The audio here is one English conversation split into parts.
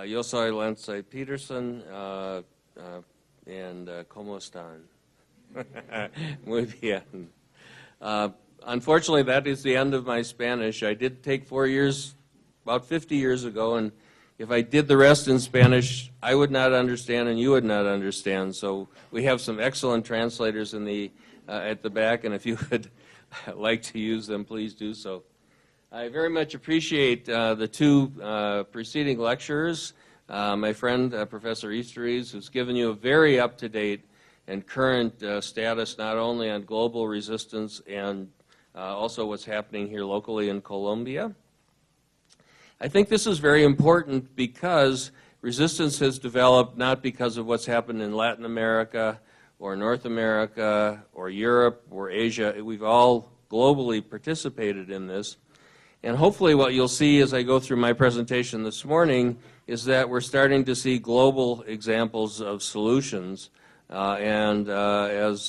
Yo soy Lindsay Peterson, and ¿cómo están? Muy bien. Unfortunately, that is the end of my Spanish. I did take 4 years, about 50 years ago, and if I did the rest in Spanish, I would not understand and you would not understand. So we have some excellent translators in the at the back, and if you would like to use them, please do so. I very much appreciate the two preceding lecturers, my friend Professor Easteries, who's given you a very up-to-date and current status not only on global resistance and also what's happening here locally in Colombia. I think this is very important because resistance has developed not because of what's happened in Latin America or North America or Europe or Asia. We've all globally participated in this. And hopefully what you'll see as I go through my presentation this morning is that we're starting to see global examples of solutions. As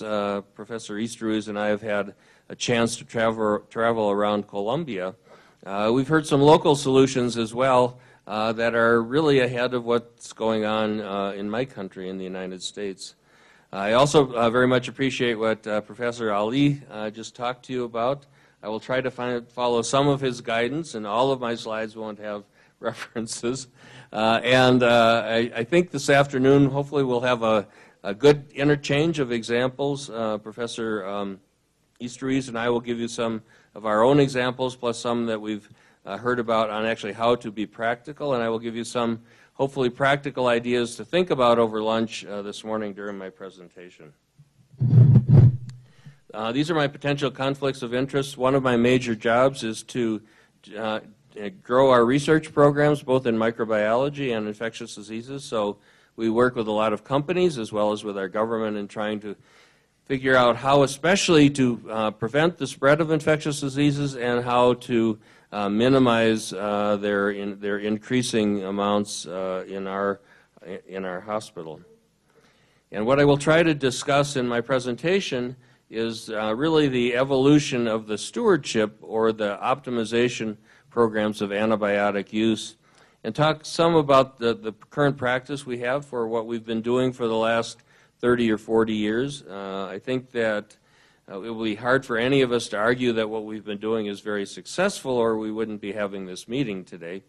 Professor Easteries and I have had a chance to travel around Colombia, we've heard some local solutions as well that are really ahead of what's going on in my country, in the United States. I also very much appreciate what Professor Ali just talked to you about. I will try to follow some of his guidance, and all of my slides won't have references. I think this afternoon, hopefully, we'll have a good interchange of examples. Professor Easteries and I will give you some of our own examples, plus some that we've heard about on actually how to be practical, and I will give you some, hopefully, practical ideas to think about over lunch this morning during my presentation. These are my potential conflicts of interest. One of my major jobs is to grow our research programs, both in microbiology and infectious diseases. So we work with a lot of companies as well as with our government in trying to figure out how especially to prevent the spread of infectious diseases and how to minimize their increasing amounts in our hospital. And what I will try to discuss in my presentation is really the evolution of the stewardship or the optimization programs of antibiotic use, and talk some about the current practice we have for what we've been doing for the last 30 or 40 years. I think that it will be hard for any of us to argue that what we've been doing is very successful, or we wouldn't be having this meeting today.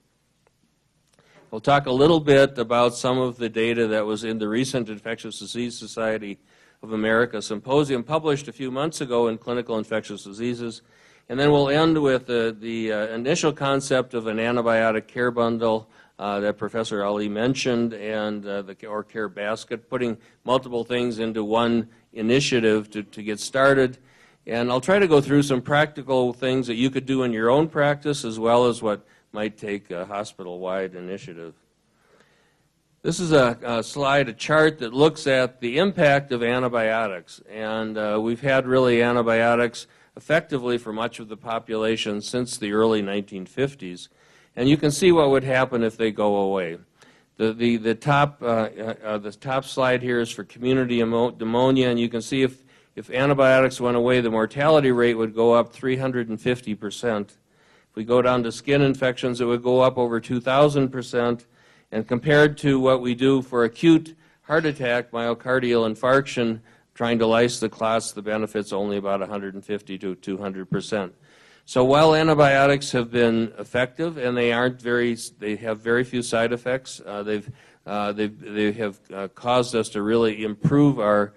We'll talk a little bit about some of the data that was in the recent Infectious Disease Society of America Symposium published a few months ago in Clinical Infectious Diseases. And then we'll end with the initial concept of an antibiotic care bundle that Professor Ali mentioned, and the care basket, putting multiple things into one initiative to get started. And I'll try to go through some practical things that you could do in your own practice as well as what might take a hospital-wide initiative. This is a slide, a chart that looks at the impact of antibiotics. And we've had really antibiotics effectively for much of the population since the early 1950s. And you can see what would happen if they go away. The top slide here is for community pneumonia, and you can see if antibiotics went away, the mortality rate would go up 350%. If we go down to skin infections, it would go up over 2,000%. And compared to what we do for acute heart attack, myocardial infarction, trying to lyse the clots, the benefit's only about 150 to 200%. So while antibiotics have been effective and they have very few side effects, they have caused us to really improve our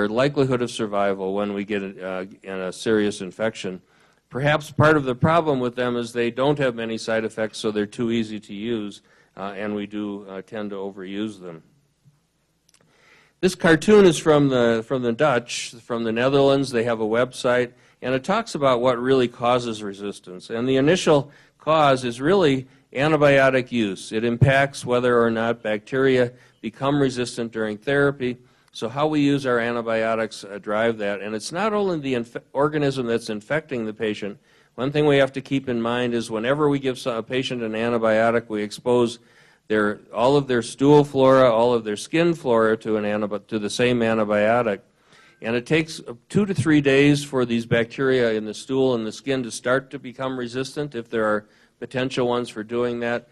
likelihood of survival when we get in a serious infection. Perhaps part of the problem with them is they don't have many side effects, so they're too easy to use. And we do tend to overuse them. This cartoon is from the Dutch, from the Netherlands. They have a website, and it talks about what really causes resistance. And the initial cause is really antibiotic use. It impacts whether or not bacteria become resistant during therapy. So how we use our antibiotics drive that. And it's not only the organism that's infecting the patient. One thing we have to keep in mind is whenever we give a patient an antibiotic, we expose all of their stool flora, all of their skin flora to the same antibiotic. And it takes 2 to 3 days for these bacteria in the stool and the skin to start to become resistant if there are potential ones for doing that.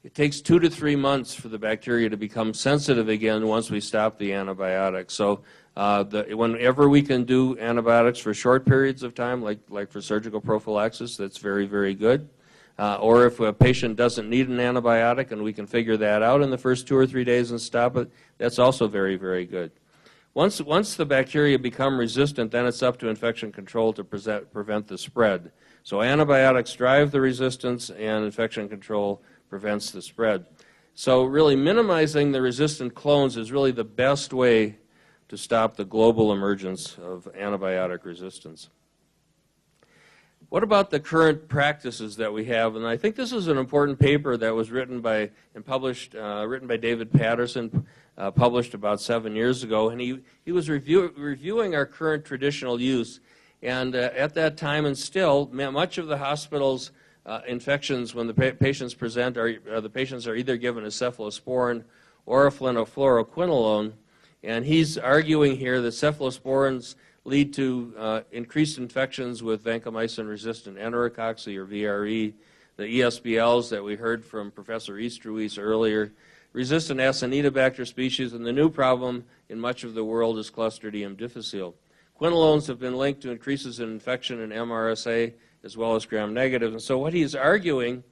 It takes 2 to 3 months for the bacteria to become sensitive again once we stop the antibiotics. So whenever we can do antibiotics for short periods of time, like for surgical prophylaxis, that's very, very good. Or if a patient doesn't need an antibiotic and we can figure that out in the first 2 or 3 days and stop it, that's also very, very good. Once the bacteria become resistant, then it's up to infection control to prevent the spread. So antibiotics drive the resistance and infection control prevents the spread. So really minimizing the resistant clones is really the best way to stop the global emergence of antibiotic resistance. What about the current practices that we have? And I think this is an important paper that was written by and published, written by David Patterson, published about 7 years ago, and he was reviewing our current traditional use. And at that time and still, much of the hospital's infections, when the patients present, the patients are either given a cephalosporin or a fluoroquinolone. And he's arguing here that cephalosporins lead to increased infections with vancomycin-resistant enterococci, or VRE, the ESBLs that we heard from Professor Easterwees earlier, resistant Acinetobacter species, and the new problem in much of the world is Clostridium difficile. Quinolones have been linked to increases in infection in MRSA as well as gram-negative. And so what he's arguing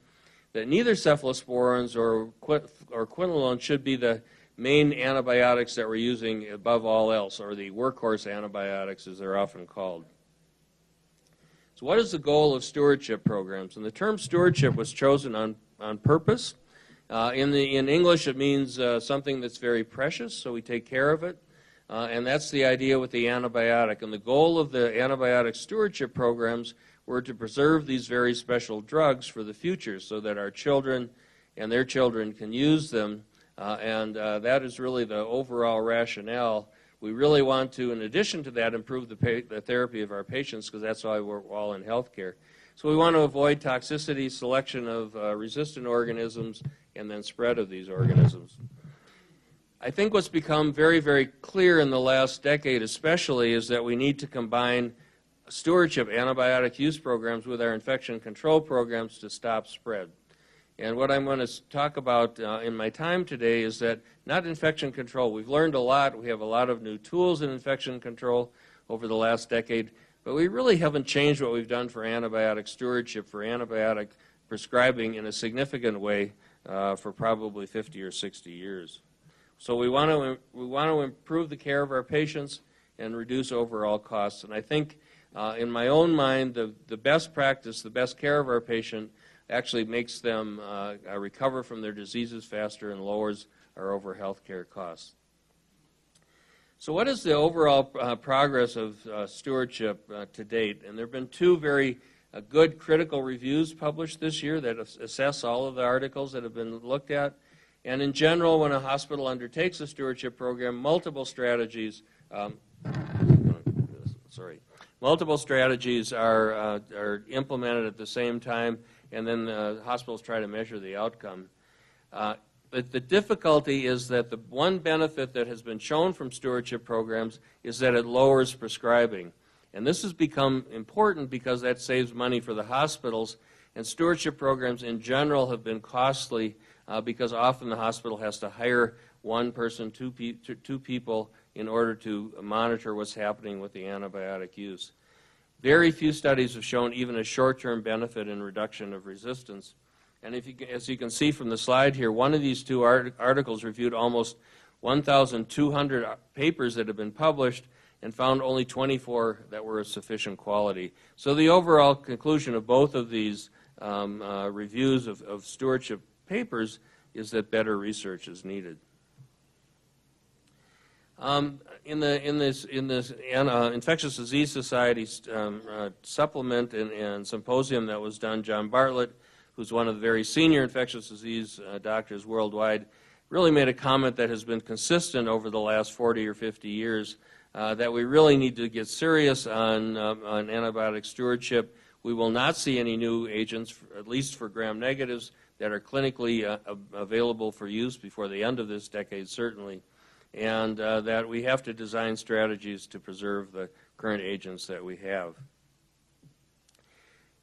that neither cephalosporins or quinolone should be the main antibiotics that we're using above all else, or the workhorse antibiotics as they're often called. So what is the goal of stewardship programs? And the term stewardship was chosen on purpose. In English, it means something that's very precious, so we take care of it. And that's the idea with the antibiotic. And the goal of the antibiotic stewardship programs were to preserve these very special drugs for the future so that our children and their children can use them. That is really the overall rationale. We really want to, in addition to that, improve the therapy of our patients, because that's why we're all in healthcare. So we want to avoid toxicity, selection of resistant organisms, and then spread of these organisms. I think what's become very, very clear in the last decade especially is that we need to combine stewardship antibiotic use programs with our infection control programs to stop spread. And what I'm going to talk about in my time today is that not infection control. We've learned a lot. We have a lot of new tools in infection control over the last decade, but we really haven't changed what we've done for antibiotic stewardship, for antibiotic prescribing in a significant way for probably 50 or 60 years. So we want to improve the care of our patients and reduce overall costs. And I think in my own mind, the best practice, the best care of our patient actually makes them recover from their diseases faster and lowers our overall health care costs. So what is the overall progress of stewardship to date? And there have been two very good critical reviews published this year that assess all of the articles that have been looked at. And in general, when a hospital undertakes a stewardship program, multiple strategies are implemented at the same time, and then the hospitals try to measure the outcome. But the difficulty is that the one benefit that has been shown from stewardship programs is that it lowers prescribing. And this has become important because that saves money for the hospitals, and stewardship programs in general have been costly because often the hospital has to hire one person, two people, in order to monitor what's happening with the antibiotic use. Very few studies have shown even a short-term benefit in reduction of resistance. And as you can see from the slide here, one of these two articles reviewed almost 1,200 papers that have been published and found only 24 that were of sufficient quality. So the overall conclusion of both of these reviews of stewardship papers is that better research is needed. In this Infectious Disease Society supplement and symposium that was done, John Bartlett, who's one of the very senior infectious disease doctors worldwide, really made a comment that has been consistent over the last 40 or 50 years, that we really need to get serious on antibiotic stewardship. We will not see any new agents, at least for gram-negatives, that are clinically available for use before the end of this decade, certainly, and that we have to design strategies to preserve the current agents that we have.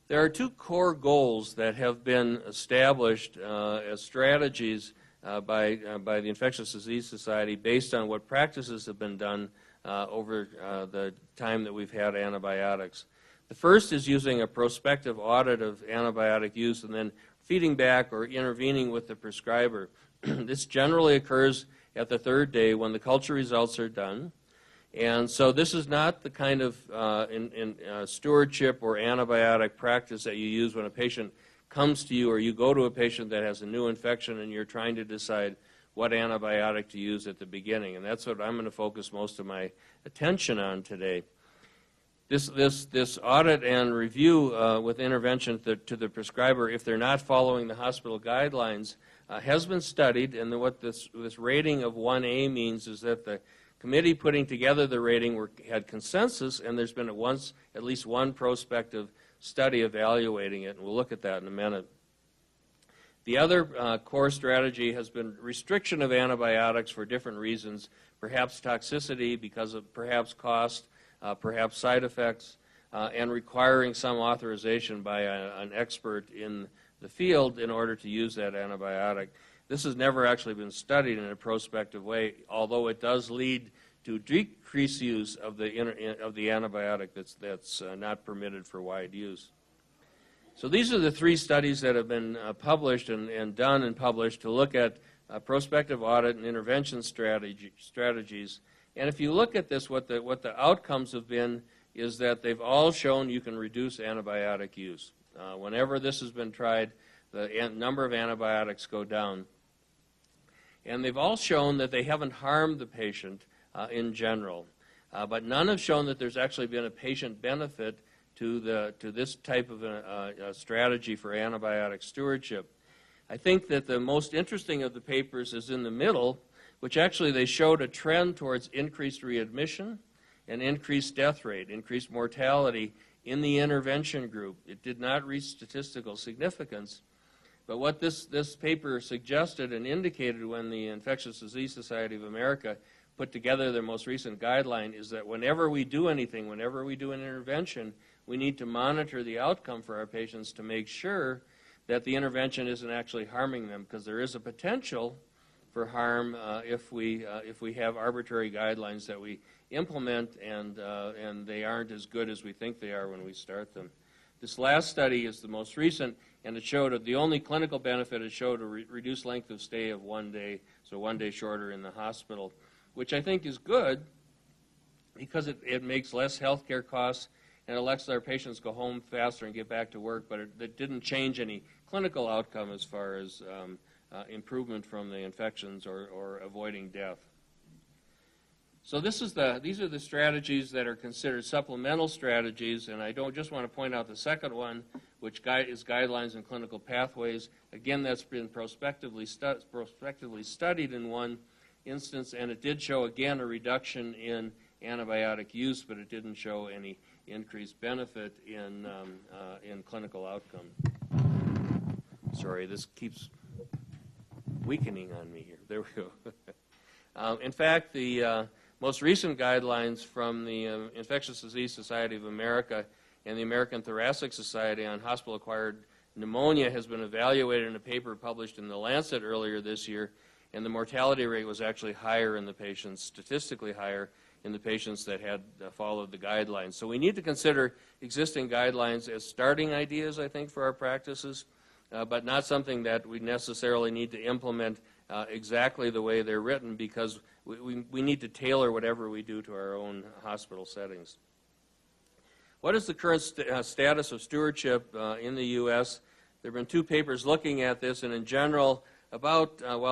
There are two core goals that have been established as strategies by the Infectious Disease Society based on what practices have been done over the time that we've had antibiotics. The first is using a prospective audit of antibiotic use and then feeding back or intervening with the prescriber. This generally occurs at the third day when the culture results are done. And so this is not the kind of stewardship or antibiotic practice that you use when a patient comes to you or you go to a patient that has a new infection and you're trying to decide what antibiotic to use at the beginning. And that's what I'm going to focus most of my attention on today. This audit and review with intervention to the prescriber, if they're not following the hospital guidelines, has been studied. And what this rating of 1A means is that the committee putting together the rating had consensus, and there's been at least one prospective study evaluating it, and we'll look at that in a minute. The other core strategy has been restriction of antibiotics for different reasons, perhaps toxicity because of perhaps cost, perhaps side effects, and requiring some authorization by an expert in the field in order to use that antibiotic. This has never actually been studied in a prospective way, although it does lead to decreased use of the antibiotic that's not permitted for wide use. So these are the three studies that have been published and done and published to look at prospective audit and intervention strategies. And if you look at this, what the outcomes have been is that they've all shown you can reduce antibiotic use. Whenever this has been tried, the number of antibiotics go down. And they've all shown that they haven't harmed the patient in general. But none have shown that there's actually been a patient benefit to this type of a strategy for antibiotic stewardship. I think that the most interesting of the papers is in the middle, which actually they showed a trend towards increased readmission and increased death rate, increased mortality in the intervention group. It did not reach statistical significance. But what this paper suggested and indicated when the Infectious Disease Society of America put together their most recent guideline is that whenever we do anything, whenever we do an intervention, we need to monitor the outcome for our patients to make sure that the intervention isn't actually harming them, because there is a potential for harm if we have arbitrary guidelines that we implement and they aren't as good as we think they are when we start them. This last study is the most recent, and it showed the only clinical benefit it showed a reduced length of stay of 1 day, so 1 day shorter in the hospital, which I think is good because it makes less health care costs and it lets our patients go home faster and get back to work, but it didn't change any clinical outcome as far as improvement from the infections or avoiding death. So these are the strategies that are considered supplemental strategies, and I don't just want to point out the second one, which is guidelines and clinical pathways. Again, that's been prospectively studied in one instance, and it did show, again, a reduction in antibiotic use, but it didn't show any increased benefit in clinical outcome. Sorry, this keeps weakening on me here. There we go. In fact, the most recent guidelines from the Infectious Disease Society of America and the American Thoracic Society on hospital-acquired pneumonia has been evaluated in a paper published in The Lancet earlier this year, and the mortality rate was actually higher in the patients, statistically higher in the patients that had followed the guidelines. So we need to consider existing guidelines as starting ideas, I think, for our practices, but not something that we necessarily need to implement exactly the way they're written, because we need to tailor whatever we do to our own hospital settings. What is the current status of stewardship in the U.S.? There have been two papers looking at this, and in general, while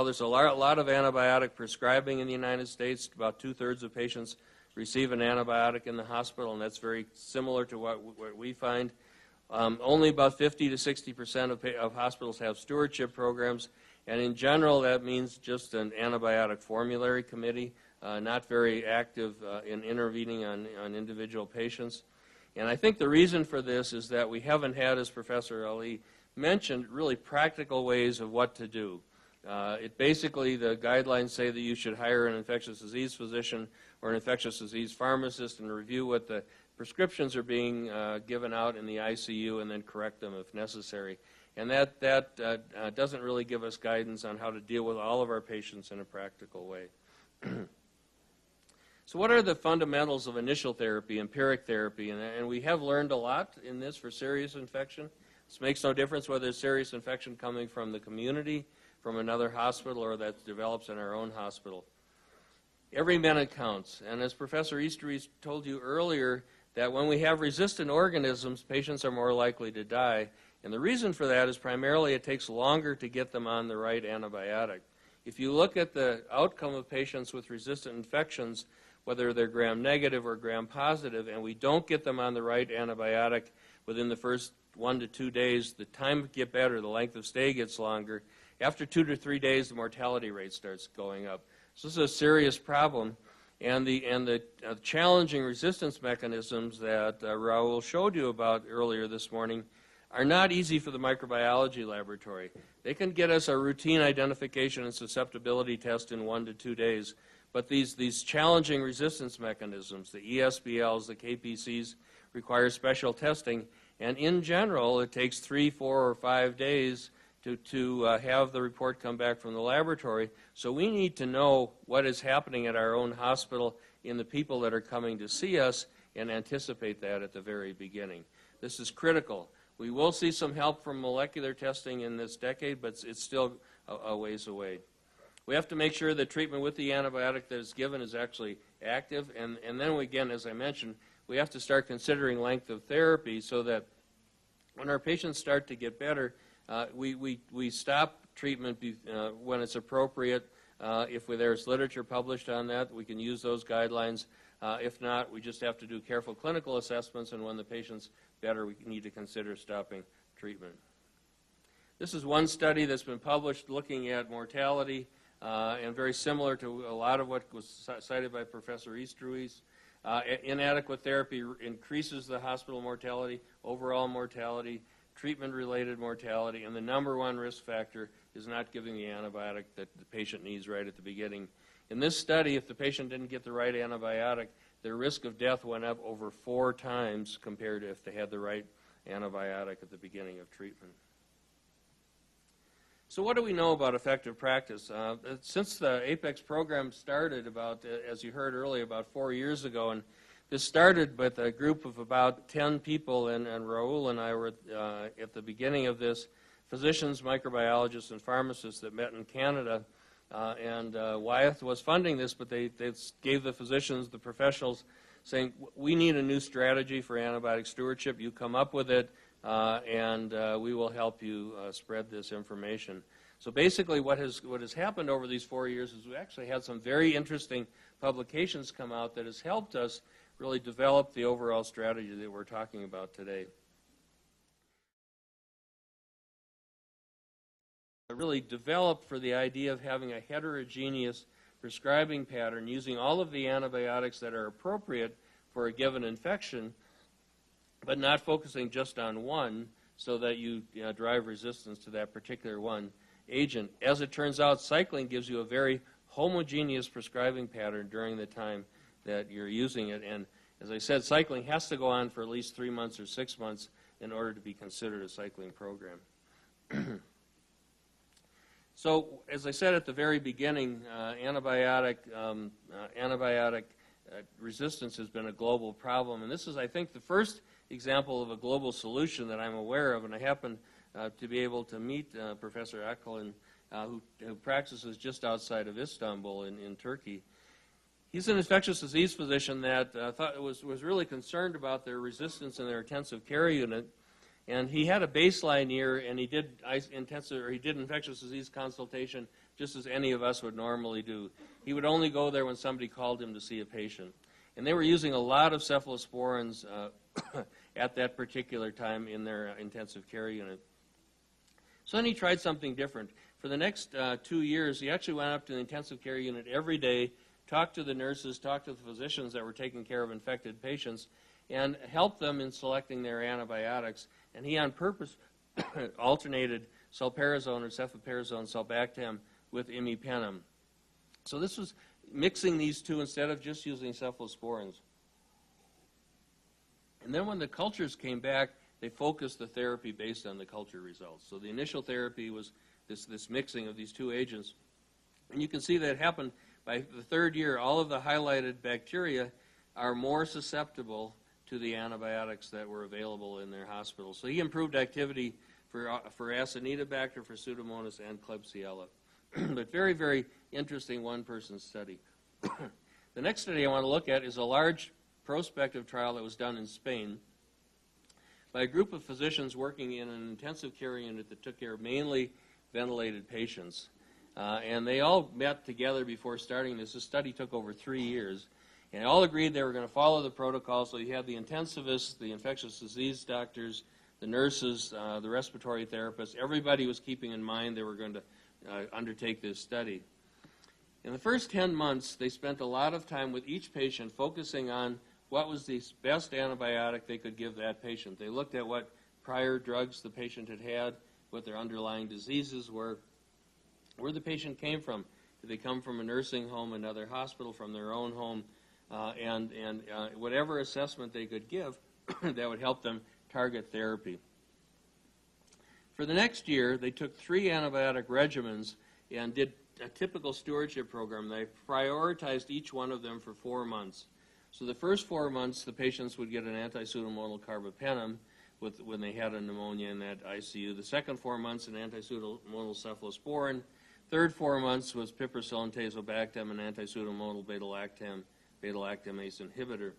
there's a lot of antibiotic prescribing in the United States, about 2/3 of patients receive an antibiotic in the hospital, and that's very similar to what we find. Only about 50 to 60% of hospitals have stewardship programs, and in general that means just an antibiotic formulary committee, not very active in intervening on individual patients. And I think the reason for this is that we haven't had, as Professor Ali mentioned, really practical ways of what to do. Basically, the guidelines say that you should hire an infectious disease physician or an infectious disease pharmacist and review what the prescriptions are being given out in the ICU and then correct them if necessary. And that doesn't really give us guidance on how to deal with all of our patients in a practical way. So what are the fundamentals of initial therapy, empiric therapy? And we have learned a lot in this for serious infection. This makes no difference whether it's serious infection coming from the community, from another hospital, or that develops in our own hospital. Every minute counts. And as Professor Easterby told you earlier, that when we have resistant organisms, patients are more likely to die. And the reason for that is primarily it takes longer to get them on the right antibiotic. If you look at the outcome of patients with resistant infections, whether they're gram-negative or gram-positive, and we don't get them on the right antibiotic within the first 1 to 2 days, the time gets better, the length of stay gets longer. After 2 to 3 days, the mortality rate starts going up. So this is a serious problem. And the challenging resistance mechanisms that Raul showed you about earlier this morning are not easy for the microbiology laboratory. They can get us a routine identification and susceptibility test in 1 to 2 days. But these challenging resistance mechanisms, the ESBLs, the KPCs, require special testing. And in general, it takes 3, 4, or 5 days to have the report come back from the laboratory. So we need to know what is happening at our own hospital in the people that are coming to see us and anticipate that at the very beginning. This is critical. We will see some help from molecular testing in this decade, but it's still a ways away. We have to make sure that treatment with the antibiotic that is given is actually active, and then again, as I mentioned, we have to start considering length of therapy so that when our patients start to get better, we stop treatment when it's appropriate. If there's literature published on that, we can use those guidelines. If not, we just have to do careful clinical assessments, and when the patient's better, we need to consider stopping treatment. This is one study that's been published looking at mortality, and very similar to a lot of what was cited by Professor Easterhuis. Inadequate therapy increases the hospital mortality, overall mortality, treatment-related mortality, and the number one risk factor is not giving the antibiotic that the patient needs right at the beginning. In this study, if the patient didn't get the right antibiotic, their risk of death went up over 4 times compared to if they had the right antibiotic at the beginning of treatment. So what do we know about effective practice? Since the APEX program started about, as you heard earlier, about 4 years ago, and this started with a group of about 10 people, and Raul and I were at the beginning of this, physicians, microbiologists, and pharmacists that met in Canada. And Wyeth was funding this, but they gave the physicians, the professionals, saying, we need a new strategy for antibiotic stewardship. You come up with it, and we will help you spread this information. So basically what has happened over these 4 years is we actually had some very interesting publications come out that has helped us really develop the overall strategy that we're talking about today. Really developed for the idea of having a heterogeneous prescribing pattern using all of the antibiotics that are appropriate for a given infection, but not focusing just on one so that you drive resistance to that particular one agent. As it turns out, cycling gives you a very homogeneous prescribing pattern during the time that you're using it. And as I said, cycling has to go on for at least 3 months or 6 months in order to be considered a cycling program. So, as I said at the very beginning, antibiotic resistance has been a global problem. And this is, I think, the first example of a global solution that I'm aware of. And I happen to be able to meet Professor Aklin, who practices just outside of Istanbul in Turkey. He's an infectious disease physician that was really concerned about their resistance in their intensive care unit. And he had a baseline year, and he did infectious disease consultation just as any of us would normally do. He would only go there when somebody called him to see a patient. And they were using a lot of cephalosporins at that particular time in their intensive care unit. So then he tried something different. For the next 2 years, he actually went up to the intensive care unit every day, talked to the nurses, talked to the physicians that were taking care of infected patients, and helped them in selecting their antibiotics. And he, on purpose, alternated sulperazone or cefoperazone sulbactam with imipenem. So this was mixing these two instead of just using cephalosporins. And then when the cultures came back, they focused the therapy based on the culture results. So the initial therapy was this mixing of these two agents. And you can see that happened by the third year. All of the highlighted bacteria are more susceptible to the antibiotics that were available in their hospitals. So he improved activity for Acinetobacter, for Pseudomonas, and Klebsiella. But very, very interesting one-person study. The next study I want to look at is a large prospective trial that was done in Spain by a group of physicians working in an intensive care unit that took care of mainly ventilated patients. And they all met together before starting this. This study took over 3 years. And all agreed they were going to follow the protocol. So you had the intensivists, the infectious disease doctors, the nurses, the respiratory therapists. Everybody was keeping in mind they were going to undertake this study. In the first 10 months, they spent a lot of time with each patient focusing on what was the best antibiotic they could give that patient. They looked at what prior drugs the patient had had, what their underlying diseases were, where the patient came from. Did they come from a nursing home, another hospital, from their own home, and whatever assessment they could give that would help them target therapy. For the next year, they took 3 antibiotic regimens and did a typical stewardship program. They prioritized each one of them for 4 months. So the first 4 months, the patients would get an anti-pseudomonal carbapenem when they had a pneumonia in that ICU. The second 4 months, an anti-pseudomonal cephalosporin. Third 4 months was piperacillin tazobactam, an anti-pseudomonal beta-lactamase inhibitor.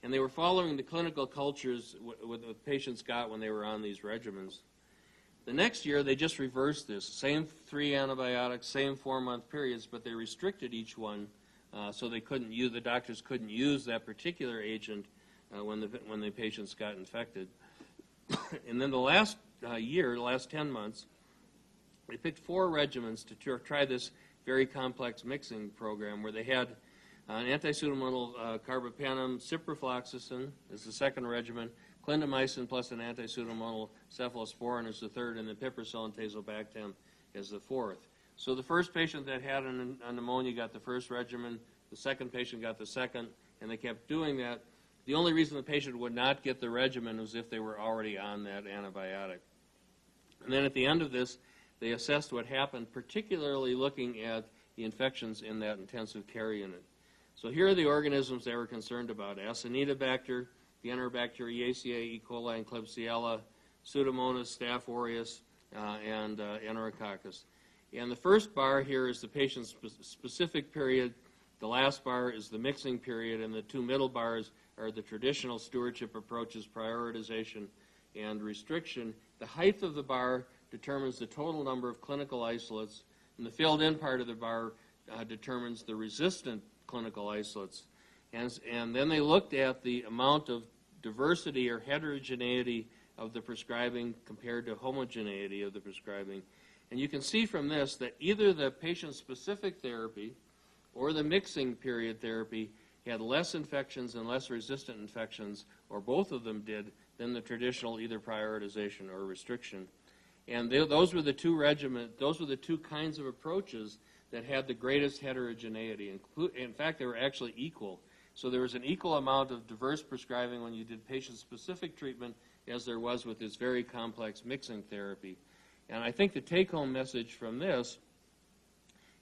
And they were following the clinical cultures what patients got when they were on these regimens. The next year, they just reversed this. Same 3 antibiotics, same 4-month periods, but they restricted each one so they couldn't use, the doctors couldn't use that particular agent when the patients got infected. And then the last year, the last 10 months, they picked 4 regimens to try this very complex mixing program where they had an anti-pseudomonal carbapenem, ciprofloxacin is the second regimen, clindamycin plus an anti-pseudomonal cephalosporin is the third, and then piperacillin tazobactam is the fourth. So the first patient that had a pneumonia got the first regimen, the second patient got the second, and they kept doing that. The only reason the patient would not get the regimen was if they were already on that antibiotic. And then at the end of this, they assessed what happened, particularly looking at the infections in that intensive care unit. So here are the organisms they were concerned about: Acinetobacter, the Enterobacteriaceae, E. coli, and Klebsiella, Pseudomonas, Staph aureus, and Enterococcus. And the first bar here is the patient's specific period. The last bar is the mixing period, and the 2 middle bars are the traditional stewardship approaches, prioritization and restriction. The height of the bar determines the total number of clinical isolates, and the filled-in part of the bar determines the resistant clinical isolates. And then they looked at the amount of diversity or heterogeneity of the prescribing compared to homogeneity of the prescribing. And you can see from this that either the patient-specific therapy or the mixing period therapy had less infections and less resistant infections, or both of them did, than the traditional either prioritization or restriction. And those were the 2 regimens, those were the 2 kinds of approaches that had the greatest heterogeneity. In fact, they were actually equal. So there was an equal amount of diverse prescribing when you did patient-specific treatment as there was with this very complex mixing therapy. And I think the take-home message from this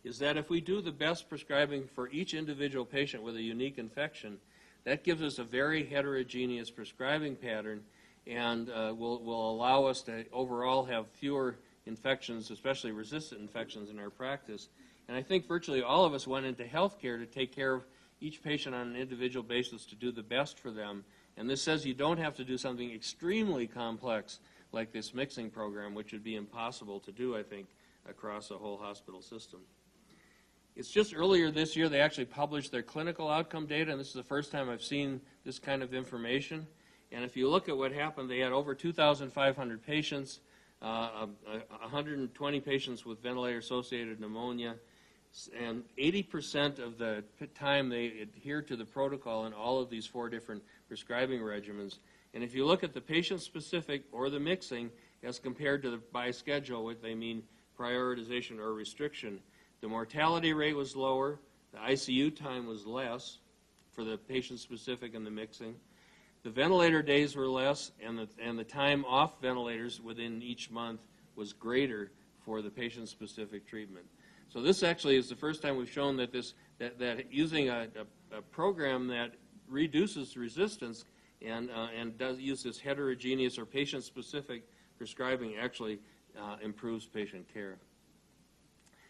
is that if we do the best prescribing for each individual patient with a unique infection, that gives us a very heterogeneous prescribing pattern and will allow us to overall have fewer infections, especially resistant infections, in our practice. And I think virtually all of us went into healthcare to take care of each patient on an individual basis to do the best for them. And this says you don't have to do something extremely complex like this mixing program, which would be impossible to do, I think, across a whole hospital system. It's just earlier this year they actually published their clinical outcome data, and this is the first time I've seen this kind of information. And if you look at what happened, they had over 2,500 patients, 120 patients with ventilator-associated pneumonia, and 80% of the time they adhered to the protocol in all of these 4 different prescribing regimens. And if you look at the patient-specific or the mixing as compared to the by schedule, what they mean prioritization or restriction, the mortality rate was lower, the ICU time was less for the patient-specific and the mixing. The ventilator days were less, and the time off ventilators within each month was greater for the patient-specific treatment. So this actually is the first time we've shown that that using a program that reduces resistance and does use this heterogeneous or patient-specific prescribing actually improves patient care.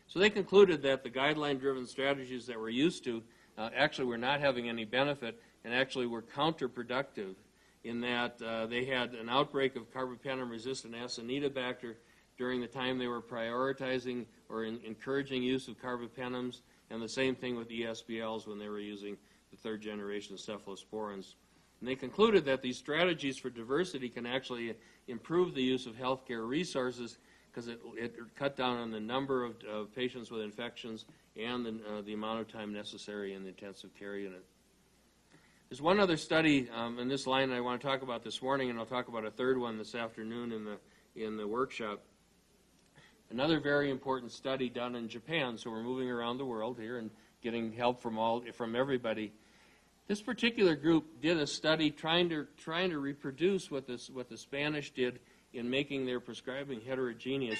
So they concluded that the guideline-driven strategies that we're used to actually were not having any benefit and actually were counterproductive in that they had an outbreak of carbapenem-resistant Acinetobacter during the time they were prioritizing or encouraging use of carbapenems, and the same thing with ESBLs when they were using the third-generation cephalosporins. And they concluded that these strategies for diversity can actually improve the use of healthcare resources because it cut down on the number of patients with infections and the amount of time necessary in the intensive care unit. There's one other study in this line I want to talk about this morning, and I'll talk about a third one this afternoon in the workshop. Another very important study done in Japan, so we're moving around the world here and getting help from everybody. This particular group did a study trying to reproduce what the Spanish did in making their prescribing heterogeneous.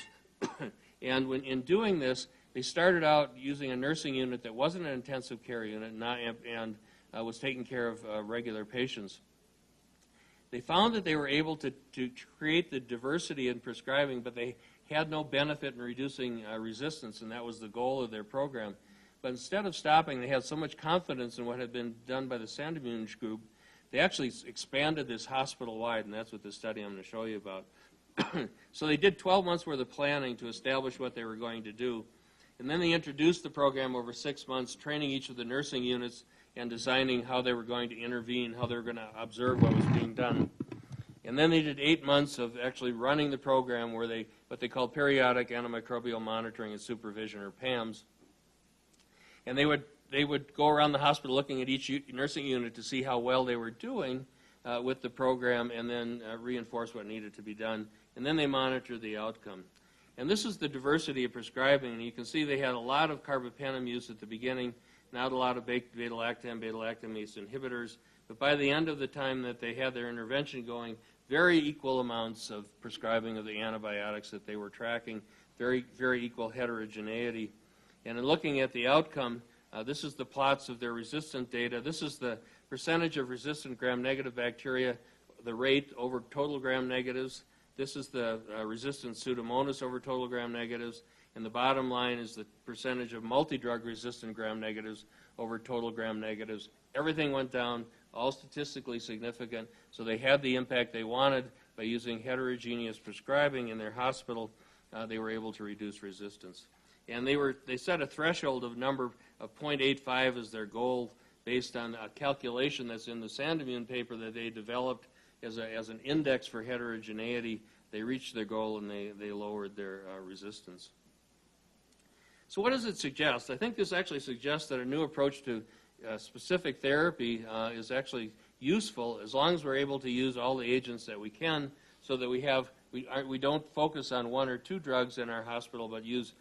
And in doing this, they started out using a nursing unit that wasn't an intensive care unit and was taking care of regular patients. They found that they were able to create the diversity in prescribing, but they had no benefit in reducing resistance, and that was the goal of their program. But instead of stopping, they had so much confidence in what had been done by the Sandemunge group, they actually expanded this hospital-wide, and that's what this study I'm going to show you about. So they did 12 months worth of planning to establish what they were going to do, and then they introduced the program over 6 months, training each of the nursing units and designing how they were going to intervene, how they were going to observe what was being done. And then they did 8 months of actually running the program where what they called periodic antimicrobial monitoring and supervision, or PAMS. And they would go around the hospital looking at each nursing unit to see how well they were doing with the program, and then reinforce what needed to be done. And then they monitor the outcome. And this is the diversity of prescribing. And you can see they had a lot of carbapenem use at the beginning, not a lot of beta-lactam, beta-lactamase inhibitors. But by the end of the time that they had their intervention going, very equal amounts of prescribing of the antibiotics that they were tracking, very, very equal heterogeneity. And in looking at the outcome, this is the plots of their resistant data. This is the percentage of resistant gram-negative bacteria, the rate over total gram-negatives. This is the resistant Pseudomonas over total gram-negatives. And the bottom line is the percentage of multi-drug resistant gram-negatives over total gram-negatives. Everything went down, all statistically significant, so they had the impact they wanted by using heterogeneous prescribing in their hospital. They were able to reduce resistance. And they set a threshold of number of 0.85 as their goal based on a calculation that's in the Sandemune paper that they developed as an index for heterogeneity. They reached their goal and they lowered their resistance. So what does it suggest? I think this actually suggests that a new approach to specific therapy is actually useful as long as we're able to use all the agents that we can, so that we don't focus on one or two drugs in our hospital, but use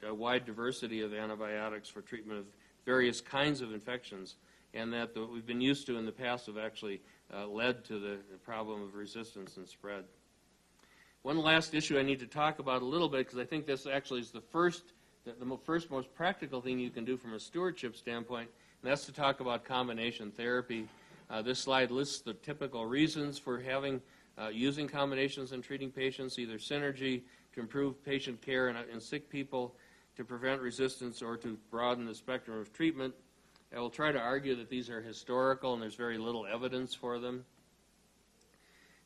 a wide diversity of antibiotics for treatment of various kinds of infections, and that what we've been used to in the past have actually led to the problem of resistance and spread. One last issue I need to talk about a little bit, because I think this actually is the first most practical thing you can do from a stewardship standpoint, and that's to talk about combination therapy. This slide lists the typical reasons for using combinations in treating patients, either synergy to improve patient care in sick people, to prevent resistance, or to broaden the spectrum of treatment. I will try to argue that these are historical and there's very little evidence for them.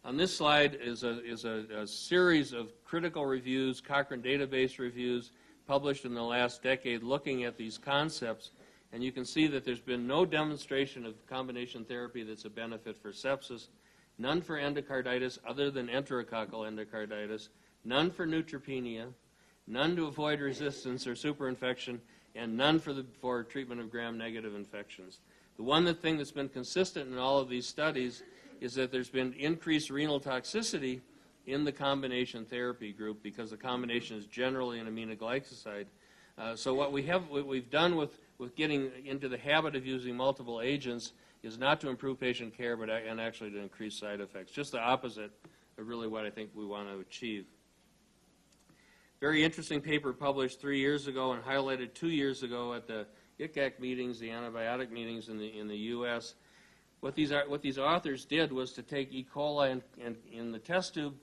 On this slide is a series of critical reviews, Cochrane database reviews, published in the last decade looking at these concepts, and you can see that there's been no demonstration of combination therapy that's a benefit for sepsis, none for endocarditis other than enterococcal endocarditis, none for neutropenia, none to avoid resistance or superinfection, and none for treatment of gram-negative infections. The one thing that's been consistent in all of these studies is that there's been increased renal toxicity in the combination therapy group because the combination is generally an aminoglycoside. So what we've done with getting into the habit of using multiple agents is not to improve patient care, but and actually to increase side effects. Just the opposite of really what I think we want to achieve. Very interesting paper published 3 years ago and highlighted 2 years ago at the ICAC meetings, the antibiotic meetings in the U.S. What these authors did was to take E. coli and in the test tube,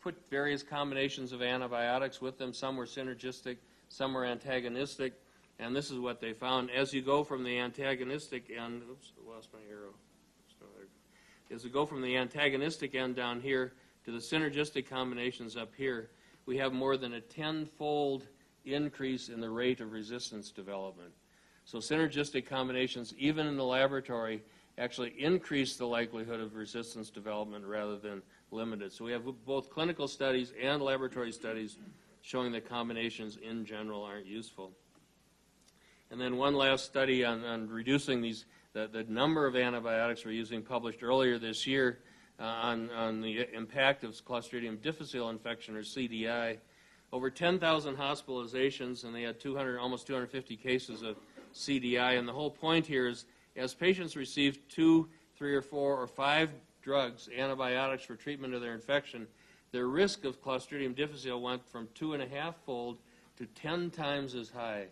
put various combinations of antibiotics with them. Some were synergistic, some were antagonistic, and this is what they found. As you go from the antagonistic end, oops, I lost my arrow. As you go from the antagonistic end down here to the synergistic combinations up here, we have more than a 10-fold increase in the rate of resistance development. So synergistic combinations, even in the laboratory, actually increase the likelihood of resistance development rather than limit it. So we have both clinical studies and laboratory studies showing that combinations in general aren't useful. And then one last study on reducing the number of antibiotics we're using, published earlier this year on the impact of Clostridium difficile infection, or CDI. Over 10,000 hospitalizations, and they had almost 250 cases of CDI. And the whole point here is, as patients receive 2, 3, or 4, or 5 drugs, antibiotics for treatment of their infection, their risk of Clostridium difficile went from 2.5-fold to 10 times as high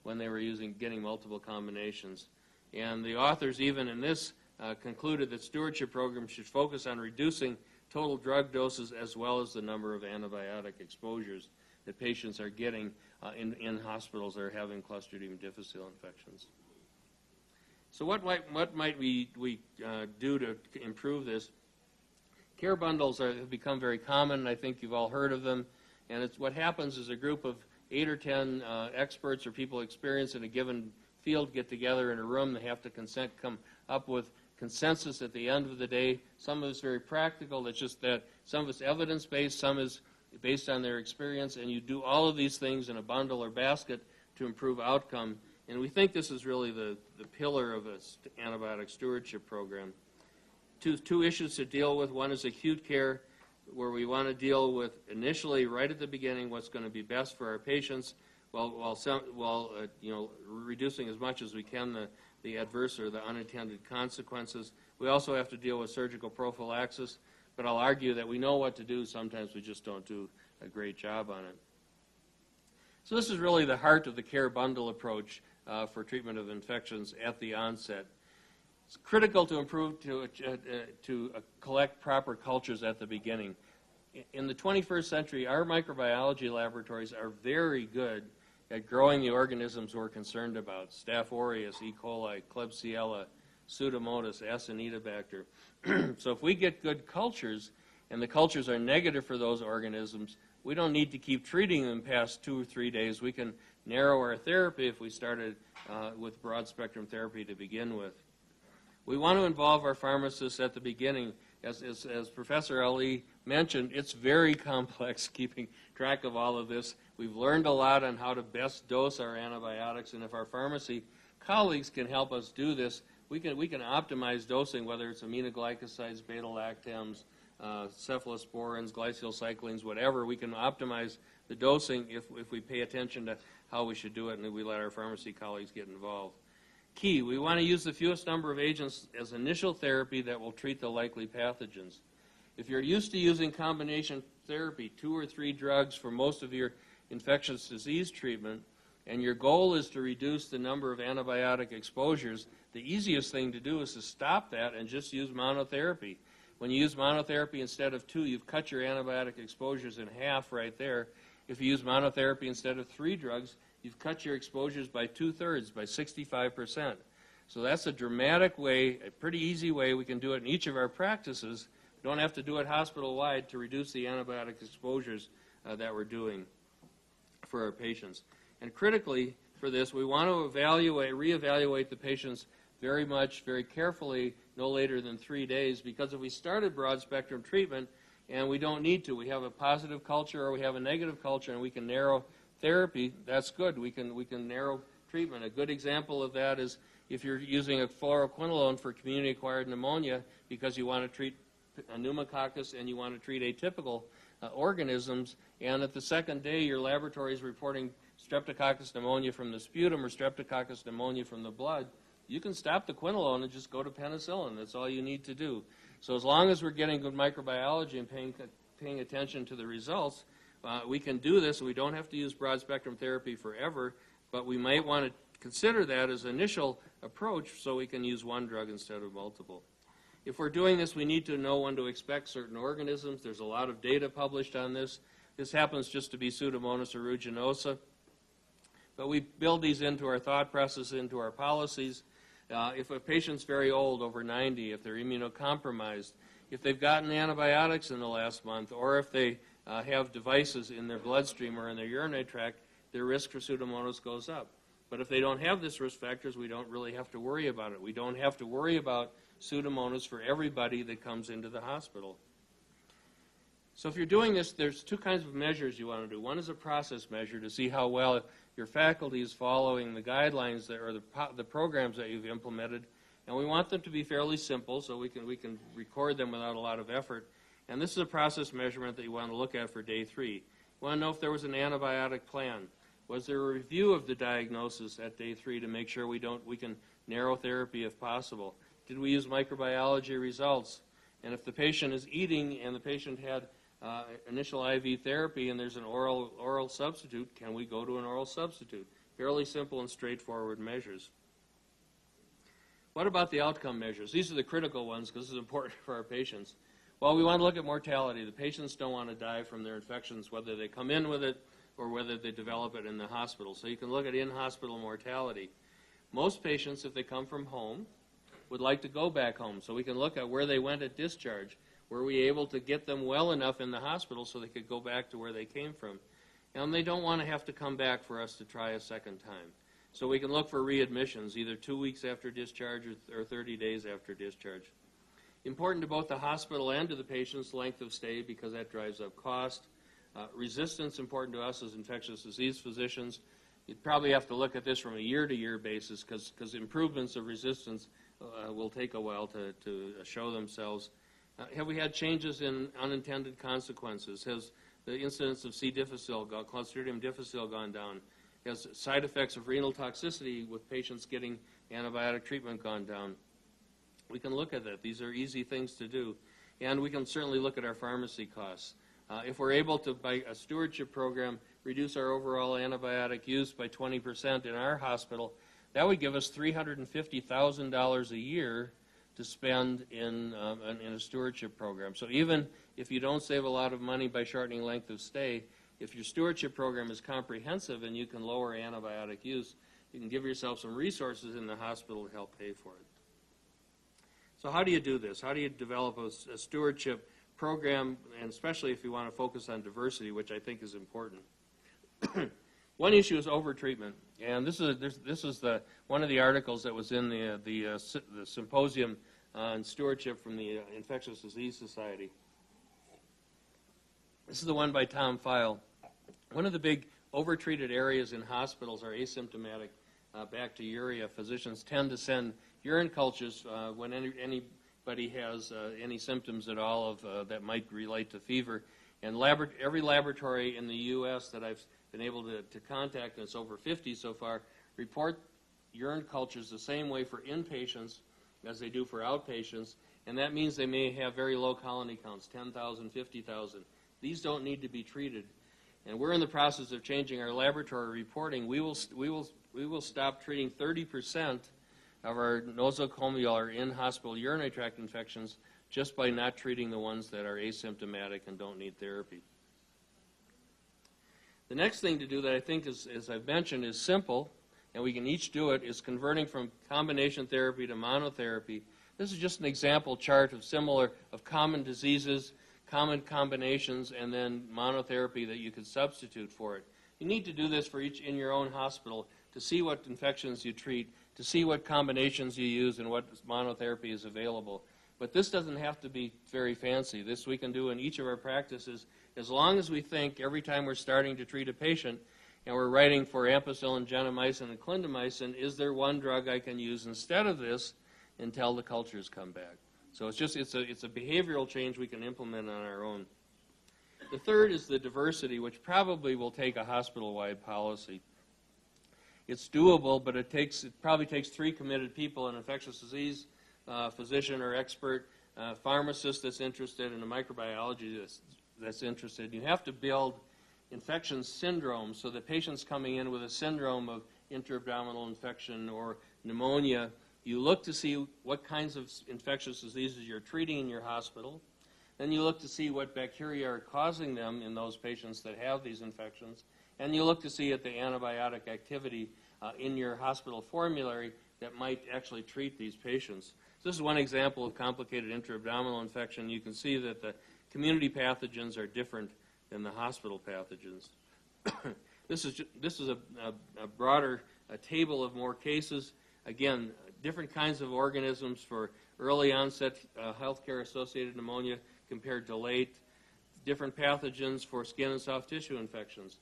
when they were getting multiple combinations. And the authors, even in this, concluded that stewardship programs should focus on reducing total drug doses as well as the number of antibiotic exposures that patients are getting in hospitals that are having Clostridium difficile infections. So what might we do to improve this? Care bundles have become very common, and I think you've all heard of them. And what happens is a group of 8 or 10 experts or people experienced in a given field get together in a room. They have to come up with consensus at the end of the day. Some of it's very practical. It's just that some of it's evidence-based, some is based on their experience, and you do all of these things in a bundle or basket to improve outcome. And we think this is really the pillar of an antibiotic stewardship program. Two issues to deal with. One is acute care, where we want to deal with initially, right at the beginning, what's going to be best for our patients, while reducing as much as we can the adverse or the unintended consequences. We also have to deal with surgical prophylaxis, but I'll argue that we know what to do. Sometimes we just don't do a great job on it. So this is really the heart of the care bundle approach for treatment of infections at the onset. It's critical to improve to collect proper cultures at the beginning. In the 21st century, our microbiology laboratories are very good at growing the organisms we're concerned about: Staph aureus, E. coli, Klebsiella, Pseudomonas, Acinetobacter. So if we get good cultures, and the cultures are negative for those organisms, we don't need to keep treating them past 2 or 3 days. We can narrow our therapy if we started with broad-spectrum therapy to begin with. We want to involve our pharmacists at the beginning. As Professor Ali mentioned, it's very complex keeping track of all of this. We've learned a lot on how to best dose our antibiotics, and if our pharmacy colleagues can help us do this, we can optimize dosing, whether it's aminoglycosides, beta-lactams, cephalosporins, glycylcyclines, whatever. We can optimize the dosing if we pay attention to how we should do it, and we let our pharmacy colleagues get involved. Key, we want to use the fewest number of agents as initial therapy that will treat the likely pathogens. If you're used to using combination therapy, 2 or 3 drugs for most of your infectious disease treatment, and your goal is to reduce the number of antibiotic exposures, the easiest thing to do is to stop that and just use monotherapy. When you use monotherapy instead of 2, you've cut your antibiotic exposures in half right there. If you use monotherapy instead of 3 drugs, you've cut your exposures by 2/3, by 65%. So that's a dramatic way, a pretty easy way. We can do it in each of our practices. We don't have to do it hospital-wide to reduce the antibiotic exposures that we're doing for our patients. And critically for this, we want to reevaluate the patients very carefully, no later than 3 days, because if we started broad-spectrum treatment and we don't need to, we have a positive culture or we have a negative culture and we can narrow therapy, that's good. We can narrow treatment. A good example of that is if you're using a fluoroquinolone for community-acquired pneumonia because you want to treat a pneumococcus and you want to treat atypical organisms, and at the second day your laboratory is reporting Streptococcus pneumonia from the sputum or Streptococcus pneumonia from the blood, you can stop the quinolone and just go to penicillin. That's all you need to do. So as long as we're getting good microbiology and paying attention to the results, we can do this. We don't have to use broad-spectrum therapy forever, but we might want to consider that as an initial approach so we can use one drug instead of multiple. If we're doing this, we need to know when to expect certain organisms. There's a lot of data published on this. This happens just to be Pseudomonas aeruginosa. But we build these into our thought process, into our policies. If a patient's very old, over 90, if they're immunocompromised, if they've gotten antibiotics in the last month, or if they have devices in their bloodstream or in their urinary tract, their risk for Pseudomonas goes up. But if they don't have these risk factors, we don't really have to worry about it. We don't have to worry about Pseudomonas for everybody that comes into the hospital. So if you're doing this, there's two kinds of measures you want to do. One is a process measure to see how well your faculty is following the guidelines that, or the programs that you've implemented. And we want them to be fairly simple so we can record them without a lot of effort. And this is a process measurement that you want to look at for day 3. You want to know if there was an antibiotic plan. Was there a review of the diagnosis at day 3 to make sure we can narrow therapy if possible? Did we use microbiology results? And if the patient is eating and the patient had initial IV therapy and there's an oral substitute, can we go to an oral substitute? Fairly simple and straightforward measures. What about the outcome measures? These are the critical ones because this is important for our patients. Well, we want to look at mortality. The patients don't want to die from their infections, whether they come in with it or whether they develop it in the hospital. So you can look at in-hospital mortality. Most patients, if they come from home, would like to go back home. So we can look at where they went at discharge. Were we able to get them well enough in the hospital so they could go back to where they came from? And they don't want to have to come back for us to try a second time. So we can look for readmissions, either 2 weeks after discharge or 30 days after discharge. Important to both the hospital and to the patient's length of stay because that drives up cost. Resistance, important to us as infectious disease physicians. You'd probably have to look at this from a year-to-year basis because improvements of resistance will take a while to show themselves. Have we had changes in unintended consequences? Has the incidence of C. difficile, Clostridium difficile, gone down? Has side effects of renal toxicity with patients getting antibiotic treatment gone down? We can look at that. These are easy things to do. And we can certainly look at our pharmacy costs. If we're able to, by a stewardship program, reduce our overall antibiotic use by 20% in our hospital, that would give us $350,000 a year to spend in a stewardship program. So even if you don't save a lot of money by shortening length of stay, if your stewardship program is comprehensive and you can lower antibiotic use, you can give yourself some resources in the hospital to help pay for it. So how do you do this? How do you develop a stewardship program, and especially if you want to focus on diversity, which I think is important? One issue is overtreatment, and this is one of the articles that was in the symposium on stewardship from the Infectious Disease Society. This is the one by Tom Feil. One of the big overtreated areas in hospitals are asymptomatic bacteriuria. Physicians tend to send urine cultures when anybody has any symptoms at all of that might relate to fever. And every laboratory in the U.S. that I've been able to contact, and it's over 50 so far, report urine cultures the same way for inpatients as they do for outpatients, and that means they may have very low colony counts, 10,000, 50,000. These don't need to be treated. And we're in the process of changing our laboratory reporting. We will stop treating 30% of our nosocomial or in-hospital urinary tract infections just by not treating the ones that are asymptomatic and don't need therapy. The next thing to do that I think is, as I've mentioned, is simple, and we can each do it, is converting from combination therapy to monotherapy. This is just an example chart of common diseases, common combinations, and then monotherapy that you could substitute for it. You need to do this for each in your own hospital to see what infections you treat, to see what combinations you use and what monotherapy is available. But this doesn't have to be very fancy. This we can do in each of our practices as long as we think every time we're starting to treat a patient and we're writing for ampicillin, gentamicin, and clindamycin, is there one drug I can use instead of this until the cultures come back? So it's a behavioral change we can implement on our own. The third is the diversity, which probably will take a hospital-wide policy. it's doable, but it probably takes 3 committed people, an infectious disease physician or expert, pharmacist that's interested, and a microbiologist that's interested. You have to build infection syndromes so that patients coming in with a syndrome of intra-abdominal infection or pneumonia, you look to see what kinds of infectious diseases you're treating in your hospital. Then you look to see what bacteria are causing them in those patients that have these infections. And you look to see at the antibiotic activity in your hospital formulary that might actually treat these patients. So this is one example of complicated intra-abdominal infection. You can see that the community pathogens are different than the hospital pathogens. This is a broader table of more cases. Again, different kinds of organisms for early onset healthcare associated pneumonia compared to late, different pathogens for skin and soft tissue infections.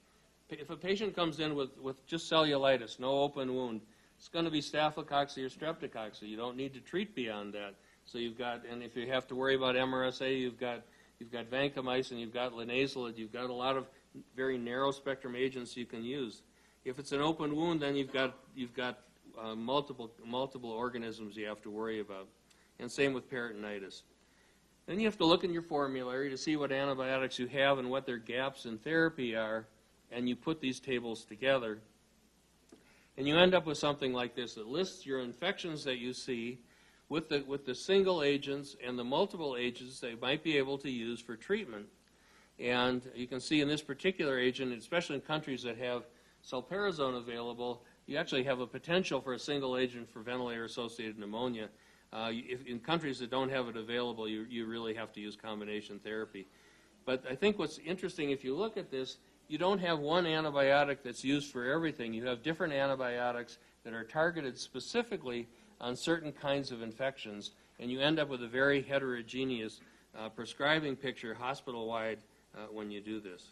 If a patient comes in with just cellulitis, no open wound, it's going to be staphylococcus or streptococcus. You don't need to treat beyond that. So you've got, and if you have to worry about MRSA, you've got vancomycin, you've got linezolid, you've got a lot of very narrow spectrum agents you can use. If it's an open wound, then you've got multiple organisms you have to worry about, and same with peritonitis. Then you have to look in your formulary to see what antibiotics you have and what their gaps in therapy are, and you put these tables together. And you end up with something like this. It lists your infections that you see with the single agents and the multiple agents they might be able to use for treatment. And you can see in this particular agent, especially in countries that have sulperazone available, you actually have a potential for a single agent for ventilator-associated pneumonia. If in countries that don't have it available, you really have to use combination therapy. But I think what's interesting, if you look at this, you don't have one antibiotic that's used for everything. You have different antibiotics that are targeted specifically on certain kinds of infections, and you end up with a very heterogeneous prescribing picture hospital-wide when you do this.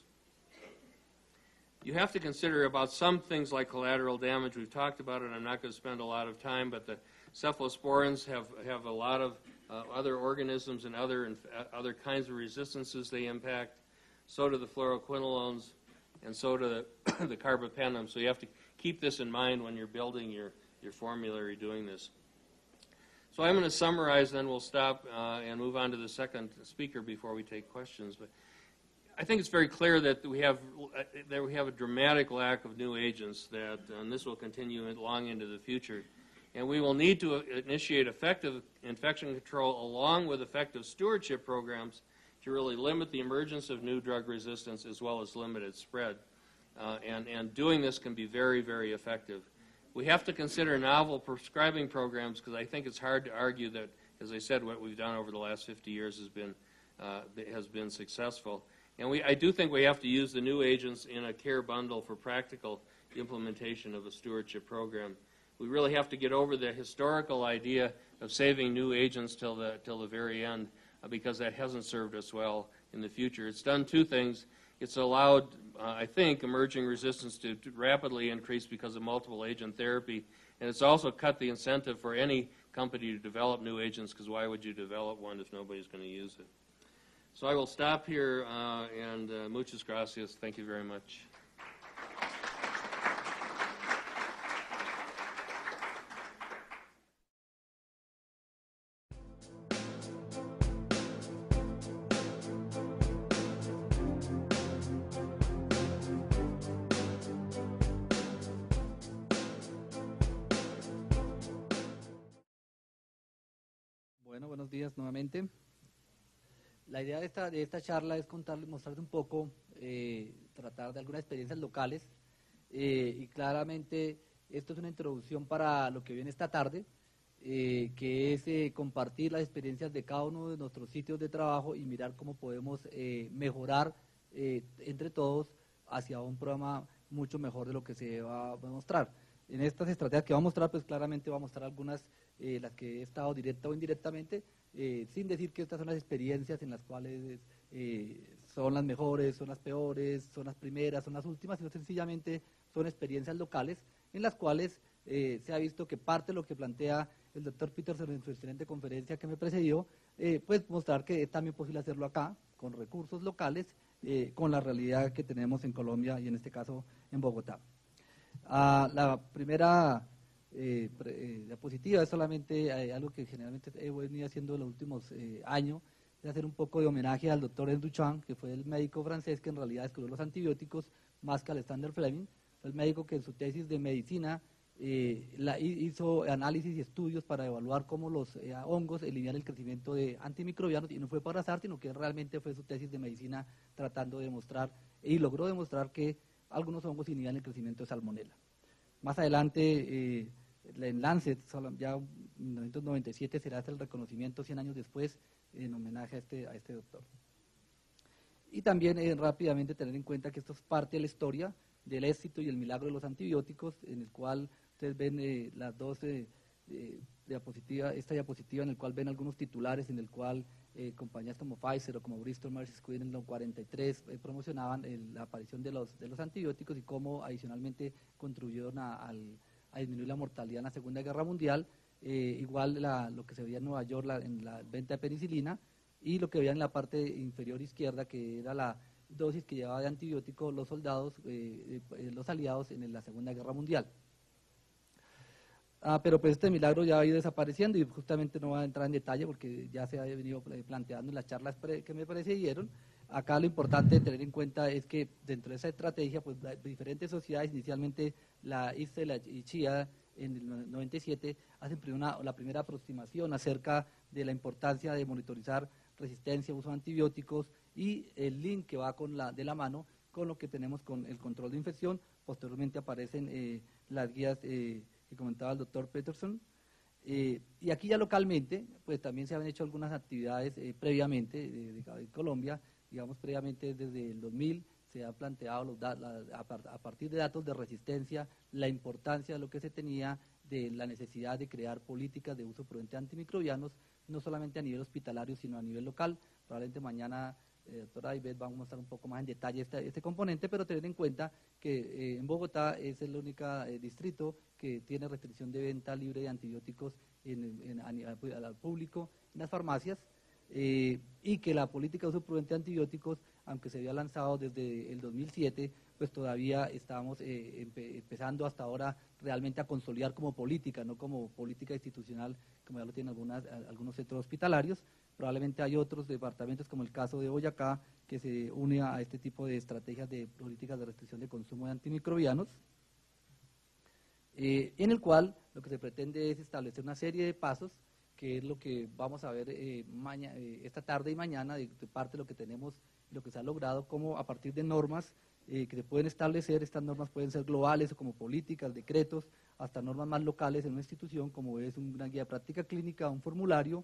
You have to consider about some things like collateral damage. We've talked about it. I'm not going to spend a lot of time, but the cephalosporins have a lot of other organisms and other kinds of resistances they impact. So do the fluoroquinolones, and so do the carbapenems. So you have to keep this in mind when you're building your formulary doing this. So I'm going to summarize, then we'll stop and move on to the second speaker before we take questions. But I think it's very clear that we have a dramatic lack of new agents, and this will continue long into the future. And we will need to initiate effective infection control along with effective stewardship programs to really limit the emergence of new drug resistance as well as limit its spread. And doing this can be very, very effective. We have to consider novel prescribing programs because I think it's hard to argue that, as I said, what we've done over the last 50 years has been successful. And I do think we have to use the new agents in a care bundle for practical implementation of a stewardship program. We really have to get over the historical idea of saving new agents till the very end because that hasn't served us well in the future. It's done two things. It's allowed, I think, emerging resistance to rapidly increase because of multiple agent therapy, and it's also cut the incentive for any company to develop new agents because why would you develop one if nobody's going to use it? So I will stop here, and muchas gracias. Thank you very much. Bueno, buenos días nuevamente. La idea de esta charla es mostrarte un poco, tratar de algunas experiencias locales y claramente esto es una introducción para lo que viene esta tarde, que es compartir las experiencias de cada uno de nuestros sitios de trabajo y mirar cómo podemos mejorar entre todos hacia un programa mucho mejor de lo que se va a mostrar. En estas estrategias que va a mostrar, pues claramente va a mostrar algunas, las que he estado directa o indirectamente, sin decir que estas son las experiencias en las cuales son las mejores, son las peores, son las primeras, son las últimas, sino sencillamente son experiencias locales en las cuales se ha visto que parte de lo que plantea el doctor Peterson en su excelente conferencia que me precedió, pues mostrar que es también posible hacerlo acá, con recursos locales, con la realidad que tenemos en Colombia y en este caso en Bogotá. La primera diapositiva es solamente algo que generalmente he venido haciendo en los últimos años, de hacer un poco de homenaje al doctor Duchamp, que fue el médico francés que en realidad descubrió los antibióticos más que Alexander Fleming. Fue el médico que en su tesis de medicina hizo análisis y estudios para evaluar cómo los hongos eliminan el crecimiento de antimicrobianos, y no fue por azar, sino que realmente fue su tesis de medicina tratando de demostrar, y logró demostrar que algunos hongos inhiben el crecimiento de Salmonella. Más adelante, en Lancet, ya en 1997, será hasta el reconocimiento 100 años después, en homenaje a este doctor. Y también rápidamente tener en cuenta que esto es parte de la historia del éxito y el milagro de los antibióticos, en el cual ustedes ven las dos diapositivas, esta diapositiva en el cual ven algunos titulares, en el cual compañías como Pfizer o como Bristol Myers Squibb en los 43 promocionaban la aparición de los antibióticos y cómo adicionalmente contribuyeron a disminuir la mortalidad en la Segunda Guerra Mundial. Igual lo que se veía en Nueva York en la venta de penicilina, y lo que veían en la parte inferior izquierda, que era la dosis que llevaba de antibiótico los soldados, los aliados en la Segunda Guerra Mundial. Pero pues este milagro ya ha ido desapareciendo, y justamente no voy a entrar en detalle porque ya se ha venido planteando en las charlas que me precedieron. Acá lo importante de tener en cuenta es que dentro de esa estrategia, pues diferentes sociedades, inicialmente la ISTE y CHIA en el 97, hacen la primera aproximación acerca de la importancia de monitorizar resistencia, uso de antibióticos, y el link que va de la mano con lo que tenemos con el control de infección. Posteriormente aparecen las guías que comentaba el doctor Peterson. Y aquí ya localmente, pues también se han hecho algunas actividades previamente de Colombia, digamos previamente desde el 2000, se han planteado a partir de datos de resistencia la importancia de lo que se tenía, de la necesidad de crear políticas de uso prudente de antimicrobianos, no solamente a nivel hospitalario, sino a nivel local. Probablemente mañana, doctora Ivette, vamos a mostrar un poco más en detalle este componente, pero tener en cuenta que en Bogotá es el único distrito que tiene restricción de venta libre de antibióticos al público en las farmacias, y que la política de uso prudente de antibióticos, aunque se había lanzado desde el 2007, pues todavía estamos empezando hasta ahora realmente a consolidar como política, no como política institucional, como ya lo tienen algunos centros hospitalarios. Probablemente hay otros departamentos, como el caso de Boyacá, que se une a este tipo de estrategias de políticas de restricción de consumo de antimicrobianos, en el cual lo que se pretende es establecer una serie de pasos, que es lo que vamos a ver esta tarde y mañana, de parte de lo que tenemos, lo que se ha logrado, como a partir de normas que se pueden establecer. Estas normas pueden ser globales o como políticas, decretos, hasta normas más locales en una institución, como es una guía de práctica clínica, un formulario,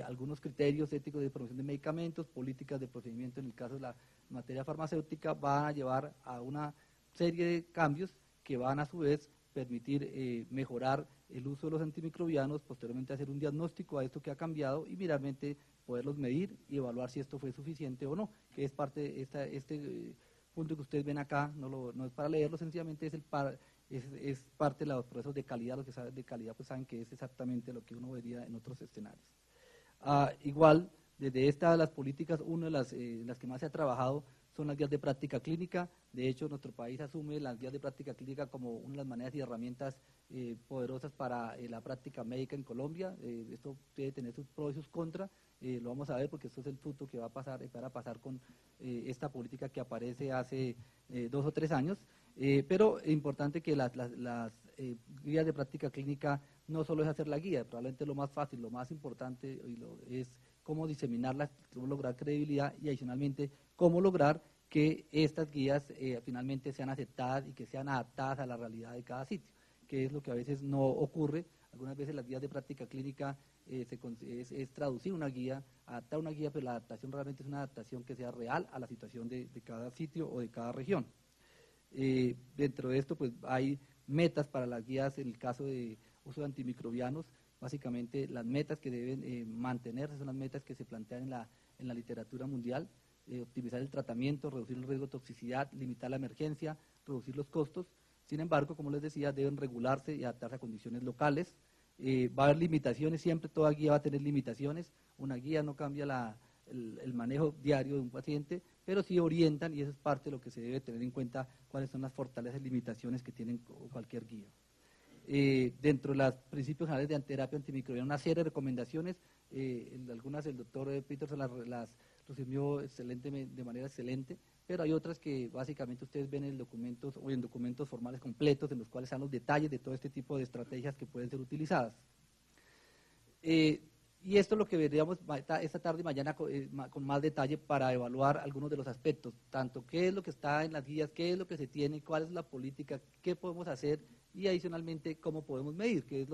algunos criterios éticos de promoción de medicamentos, políticas de procedimiento en el caso de la materia farmacéutica. Van a llevar a una serie de cambios que van a su vez permitir mejorar el uso de los antimicrobianos, posteriormente hacer un diagnóstico a esto que ha cambiado y finalmente poderlos medir y evaluar si esto fue suficiente o no, que es parte de este punto que ustedes ven acá. No es para leerlo, sencillamente es parte de los procesos de calidad. Los que saben de calidad pues saben que es exactamente lo que uno vería en otros escenarios. Igual, desde las políticas, una de las que más se ha trabajado son las guías de práctica clínica. De hecho, nuestro país asume las guías de práctica clínica como una de las maneras y herramientas poderosas para la práctica médica en Colombia. Esto debe tener sus pros y sus contras. Lo vamos a ver porque esto es el fruto que va a pasar con esta política que aparece hace 2 o 3 años. Pero es importante que las guías de práctica clínica no solo es hacer la guía, probablemente lo más fácil, lo más importante es cómo diseminarlas, cómo lograr credibilidad, y adicionalmente cómo lograr que estas guías finalmente sean aceptadas y que sean adaptadas a la realidad de cada sitio, que es lo que a veces no ocurre. Algunas veces las guías de práctica clínica es traducir una guía, adaptar una guía, pero la adaptación realmente es una adaptación que sea real a la situación de cada sitio o de cada región. Dentro de esto pues hay metas para las guías en el caso de uso de antimicrobianos. Básicamente las metas que deben mantenerse son las metas que se plantean en la literatura mundial: optimizar el tratamiento, reducir el riesgo de toxicidad, limitar la emergencia, reducir los costos. Sin embargo, como les decía, deben regularse y adaptarse a condiciones locales. Va a haber limitaciones, siempre toda guía va a tener limitaciones. Una guía no cambia el manejo diario de un paciente, pero sí orientan, y eso es parte de lo que se debe tener en cuenta, cuáles son las fortalezas y limitaciones que tienen cualquier guía. Dentro de los principios generales de terapia antimicrobiana, una serie de recomendaciones, algunas el doctor Peterson las resumió de manera excelente, pero hay otras que básicamente ustedes ven en documentos o en documentos formales completos en los cuales están los detalles de todo este tipo de estrategias que pueden ser utilizadas. Y esto es lo que veríamos esta tarde y mañana con más detalle para evaluar algunos de los aspectos, tanto qué es lo que está en las guías, qué es lo que se tiene, cuál es la política, qué podemos hacer y adicionalmente cómo podemos medir, que es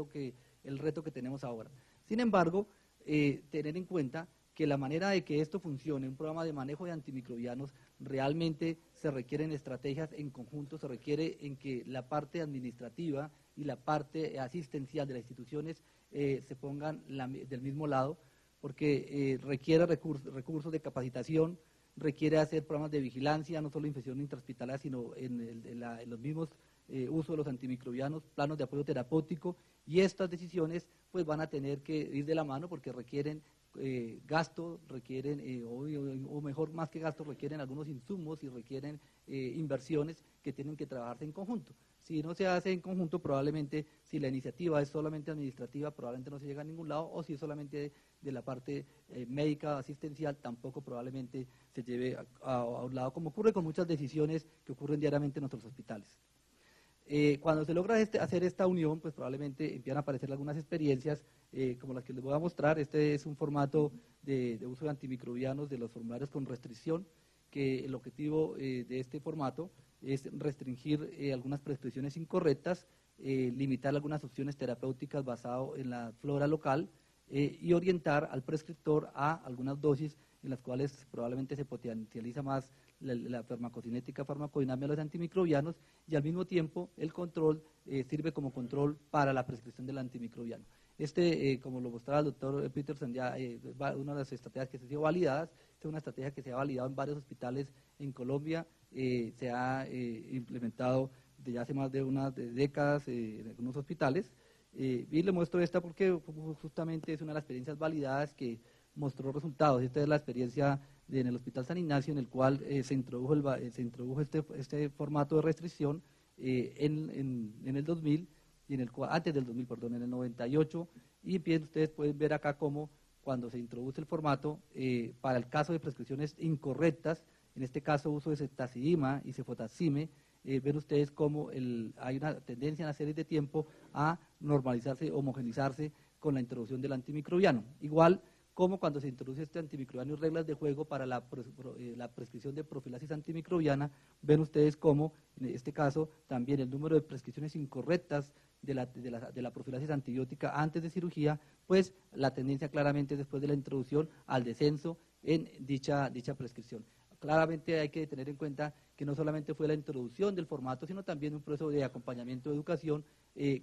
el reto que tenemos ahora. Sin embargo, tener en cuenta que la manera de que esto funcione, un programa de manejo de antimicrobianos, realmente se requieren estrategias en conjunto, se requiere en que la parte administrativa y la parte asistencial de las instituciones se pongan del mismo lado, porque requiere recursos de capacitación, requiere hacer programas de vigilancia, no solo infección intrahospitalaria, sino en los mismos usos de los antimicrobianos, planos de apoyo terapéutico, y estas decisiones pues van a tener que ir de la mano porque requieren gasto, requieren, o mejor, más que gasto, requieren algunos insumos y requieren inversiones que tienen que trabajarse en conjunto. Si no se hace en conjunto, probablemente, si la iniciativa es solamente administrativa, probablemente no se llega a ningún lado, o si es solamente de la parte médica, asistencial, tampoco probablemente se lleve a un lado, como ocurre con muchas decisiones que ocurren diariamente en nuestros hospitales. Cuando se logra hacer esta unión, pues probablemente empiezan a aparecer algunas experiencias como las que les voy a mostrar. Este es un formato de uso de antimicrobianos de los formularios con restricción, que el objetivo de este formato es restringir algunas prescripciones incorrectas, limitar algunas opciones terapéuticas basado en la flora local y orientar al prescriptor a algunas dosis en las cuales probablemente se potencializa más la farmacocinética, farmacodinámica de los antimicrobianos, y al mismo tiempo el control sirve como control para la prescripción del antimicrobiano. Como lo mostraba el doctor Peterson, ya una de las estrategias que se ha sido validadas, es una estrategia que se ha validado en varios hospitales en Colombia, se ha implementado desde hace más de unas décadas en algunos hospitales, y le muestro esta porque justamente es una de las experiencias validadas que mostró resultados. Esta es la experiencia en el Hospital San Ignacio, en el cual se introdujo este formato de restricción en el 2000, y antes del 2000, perdón, en el 98, y bien, ustedes pueden ver acá cómo cuando se introduce el formato, para el caso de prescripciones incorrectas, en este caso uso de ceftazidima y cefotaxime, ven ustedes cómo hay una tendencia en la serie de tiempo a normalizarse, homogenizarse con la introducción del antimicrobiano. Igual como cuando se introduce este antimicrobiano y reglas de juego para la prescripción de profilaxis antimicrobiana, ven ustedes cómo, en este caso, también el número de prescripciones incorrectas de la profilaxis antibiótica antes de cirugía, pues la tendencia claramente después de la introducción al descenso en dicha prescripción. Claramente hay que tener en cuenta que no solamente fue la introducción del formato, sino también un proceso de acompañamiento de educación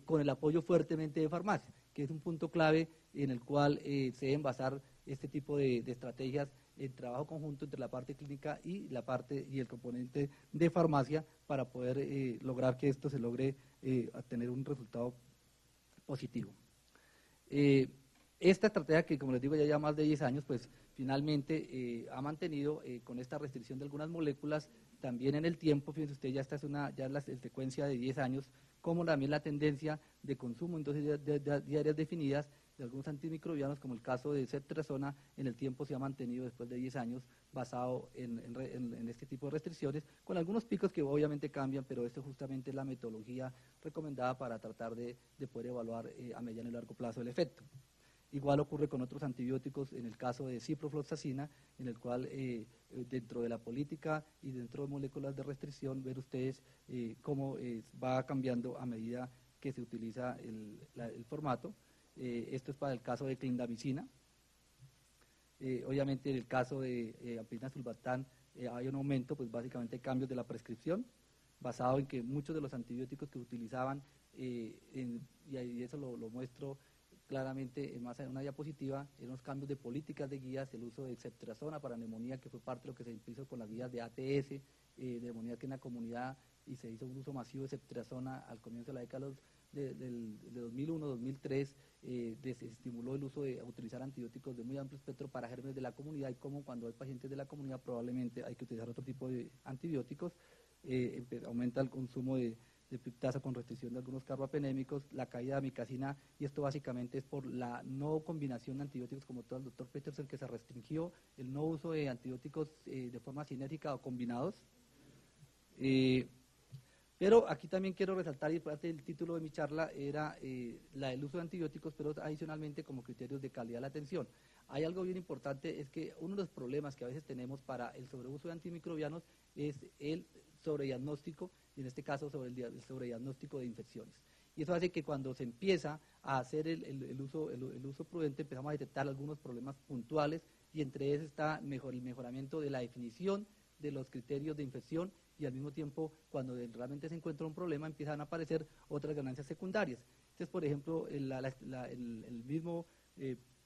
con el apoyo fuertemente de farmacia, que es un punto clave en el cual se deben basar este tipo de estrategias en trabajo conjunto entre la parte clínica y el componente de farmacia para poder lograr que esto se logre tener un resultado positivo. Esta estrategia que, como les digo, ya lleva más de 10 años, pues finalmente ha mantenido con esta restricción de algunas moléculas también en el tiempo. Fíjense usted, ya es la secuencia de 10 años, como también la tendencia de consumo en dosis diarias definidas de algunos antimicrobianos, como el caso de ceftriaxona, en el tiempo se ha mantenido después de 10 años basado en este tipo de restricciones, con algunos picos que obviamente cambian, pero esto justamente es la metodología recomendada para tratar de poder evaluar a mediano y largo plazo el efecto. Igual ocurre con otros antibióticos, en el caso de ciprofloxacina, en el cual dentro de la política y dentro de moléculas de restricción, ver ustedes cómo va cambiando a medida que se utiliza el formato. Esto es para el caso de clindamicina. Obviamente en el caso de ampicilina sulbactam hay un aumento, pues básicamente cambios de la prescripción, basado en que muchos de los antibióticos que utilizaban, y eso lo muestro claramente más en una diapositiva, en los cambios de políticas de guías, el uso de ceftriaxona para neumonía, que fue parte de lo que se hizo con las guías de ATS, de neumonía que en la comunidad, y se hizo un uso masivo de ceftriaxona al comienzo de la década de 2001, 2003, desestimuló el uso de utilizar antibióticos de muy amplio espectro para gérmenes de la comunidad, y como cuando hay pacientes de la comunidad probablemente hay que utilizar otro tipo de antibióticos, aumenta el consumo de piptasa con restricción de algunos carbapenémicos, la caída de amicacina, y esto básicamente es por la no combinación de antibióticos, como todo el doctor Peterson, que se restringió el no uso de antibióticos de forma sinérgica o combinados. Pero aquí también quiero resaltar, y parte del título de mi charla era la del uso de antibióticos, pero adicionalmente como criterios de calidad de la atención. Hay algo bien importante, es que uno de los problemas que a veces tenemos para el sobreuso de antimicrobianos es el sobrediagnóstico, y en este caso sobre el sobrediagnóstico de infecciones. Y eso hace que cuando se empieza a hacer el uso prudente, empezamos a detectar algunos problemas puntuales, y entre ellos está el mejoramiento de la definición de los criterios de infección, y al mismo tiempo, cuando realmente se encuentra un problema, empiezan a aparecer otras ganancias secundarias. Entonces, por ejemplo, el mismo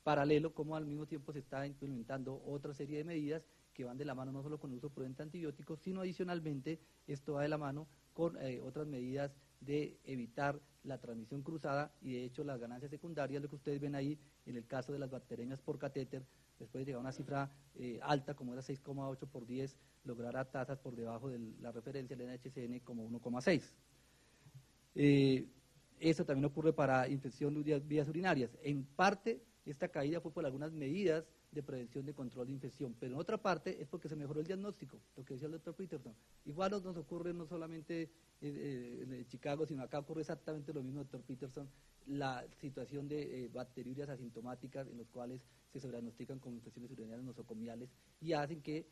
paralelo, como al mismo tiempo se está implementando otra serie de medidas que van de la mano no solo con el uso prudente de antibióticos, sino adicionalmente esto va de la mano con otras medidas de evitar la transmisión cruzada, y de hecho las ganancias secundarias, lo que ustedes ven ahí en el caso de las bacteriemias por catéter, después de llegar a una cifra alta como era 6,8 por 10, lograr a tasas por debajo de la referencia del NHCN como 1,6. Eso también ocurre para infección de vías urinarias. En parte, esta caída fue por algunas medidas de prevención de control de infección, pero en otra parte es porque se mejoró el diagnóstico, lo que decía el doctor Peterson. Igual nos ocurre no solamente en Chicago, sino acá ocurre exactamente lo mismo, doctor Peterson, la situación de bacteriurias asintomáticas en los cuales se diagnostican con infecciones urinarias nosocomiales, y hacen que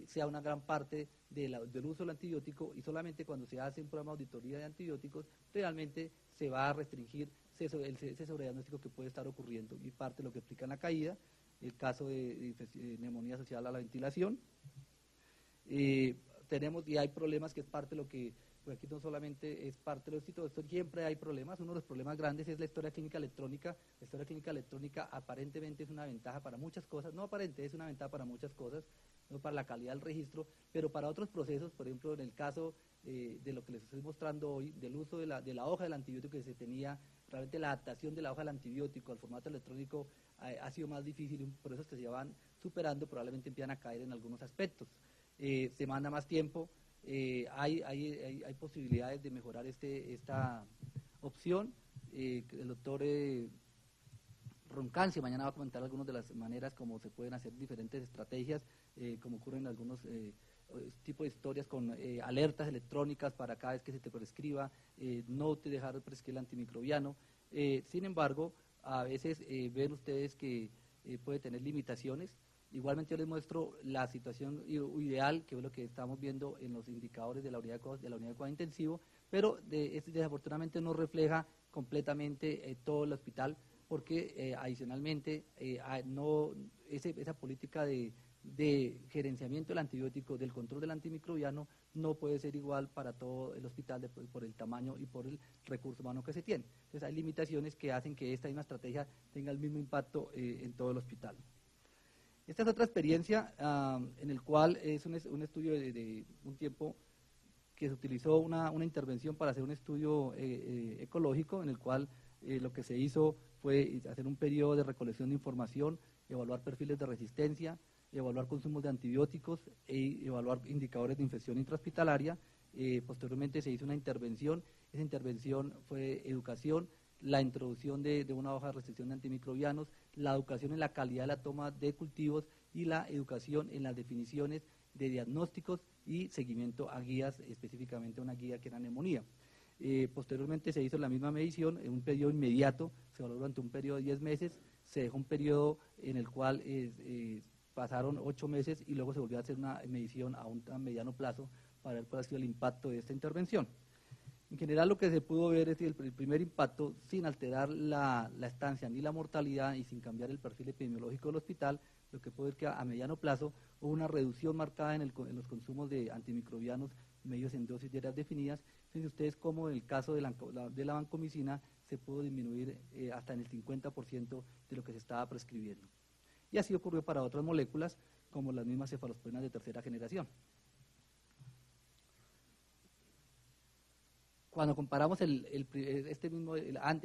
sea una gran parte del uso del antibiótico, y solamente cuando se hace un programa de auditoría de antibióticos realmente se va a restringir ese sobrediagnóstico que puede estar ocurriendo, y parte de lo que explica en la caída, el caso de neumonía asociada a la ventilación. Tenemos, y hay problemas que es parte de lo que, pues aquí no solamente es parte de los sitios, siempre hay problemas. Uno de los problemas grandes es la historia clínica electrónica. La historia clínica electrónica aparentemente es una ventaja para muchas cosas, no aparente, es una ventaja para muchas cosas, no para la calidad del registro, pero para otros procesos, por ejemplo, en el caso de lo que les estoy mostrando hoy, del uso de la hoja del antibiótico que se tenía, realmente la adaptación de la hoja del antibiótico al formato electrónico ha sido más difícil, y por eso es que se van superando, probablemente empiezan a caer en algunos aspectos. Se manda más tiempo, hay posibilidades de mejorar esta opción. El doctor Roncancia mañana va a comentar algunas de las maneras como se pueden hacer diferentes estrategias, como ocurren en algunos tipos de historias con alertas electrónicas para cada vez que se te prescriba, no te dejar prescribir el antimicrobiano. Sin embargo, a veces ven ustedes que puede tener limitaciones. Igualmente yo les muestro la situación ideal, que es lo que estamos viendo en los indicadores de la unidad de cuidado intensivo, pero desafortunadamente no refleja completamente todo el hospital, porque adicionalmente esa política de gerenciamiento del antibiótico, del control del antimicrobiano, no puede ser igual para todo el hospital por el tamaño y por el recurso humano que se tiene. Entonces hay limitaciones que hacen que esta misma estrategia tenga el mismo impacto en todo el hospital. Esta es otra experiencia en el cual es un estudio de un tiempo que se utilizó una intervención para hacer un estudio ecológico, en el cual lo que se hizo fue hacer un periodo de recolección de información, evaluar perfiles de resistencia, evaluar consumos de antibióticos e evaluar indicadores de infección intrahospitalaria. Posteriormente se hizo una intervención, esa intervención fue educación, la introducción de una hoja de restricción de antimicrobianos, la educación en la calidad de la toma de cultivos y la educación en las definiciones de diagnósticos y seguimiento a guías, específicamente una guía que era neumonía. Posteriormente se hizo la misma medición en un periodo inmediato, se valoró durante un periodo de 10 meses, se dejó un periodo en el cual pasaron 8 meses y luego se volvió a hacer una medición a mediano plazo para ver cuál ha sido el impacto de esta intervención. En general lo que se pudo ver es que el primer impacto, sin alterar la estancia ni la mortalidad y sin cambiar el perfil epidemiológico del hospital, lo que puede ver que a mediano plazo hubo una reducción marcada en los consumos de antimicrobianos medios en dosis diarias definidas. Fíjense ustedes cómo en el caso de la vancomicina se pudo disminuir hasta en el 50% de lo que se estaba prescribiendo. Y así ocurrió para otras moléculas como las mismas cefalosporinas de tercera generación. cuando comparamos el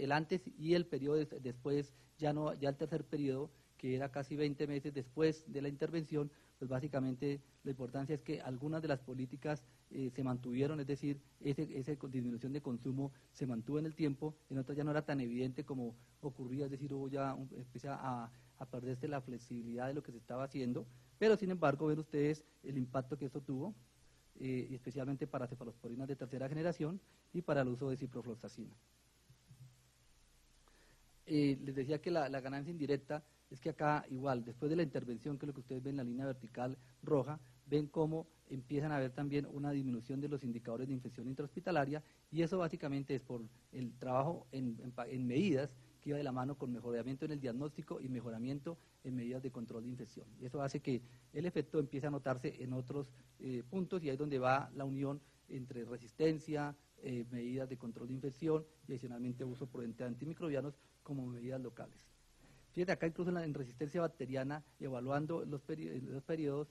antes y el periodo después, ya el tercer periodo, que era casi 20 meses después de la intervención, pues básicamente la importancia es que algunas de las políticas se mantuvieron, es decir, esa disminución de consumo se mantuvo en el tiempo, en otras ya no era tan evidente como ocurría, es decir, hubo ya empieza a perderse la flexibilidad de lo que se estaba haciendo, pero sin embargo ven ustedes el impacto que eso tuvo, especialmente para cefalosporinas de tercera generación y para el uso de ciprofloxacina. Les decía que la ganancia indirecta es que acá igual, después de la intervención, que es lo que ustedes ven en la línea vertical roja, ven cómo empiezan a haber también una disminución de los indicadores de infección intrahospitalaria, y eso básicamente es por el trabajo en medidas que iba de la mano con mejoramiento en el diagnóstico y mejoramiento en medidas de control de infección. Y eso hace que el efecto empiece a notarse en otros puntos, y ahí es donde va la unión entre resistencia, medidas de control de infección y adicionalmente uso prudente de antimicrobianos como medidas locales. Fíjate, acá incluso en resistencia bacteriana, evaluando los periodos,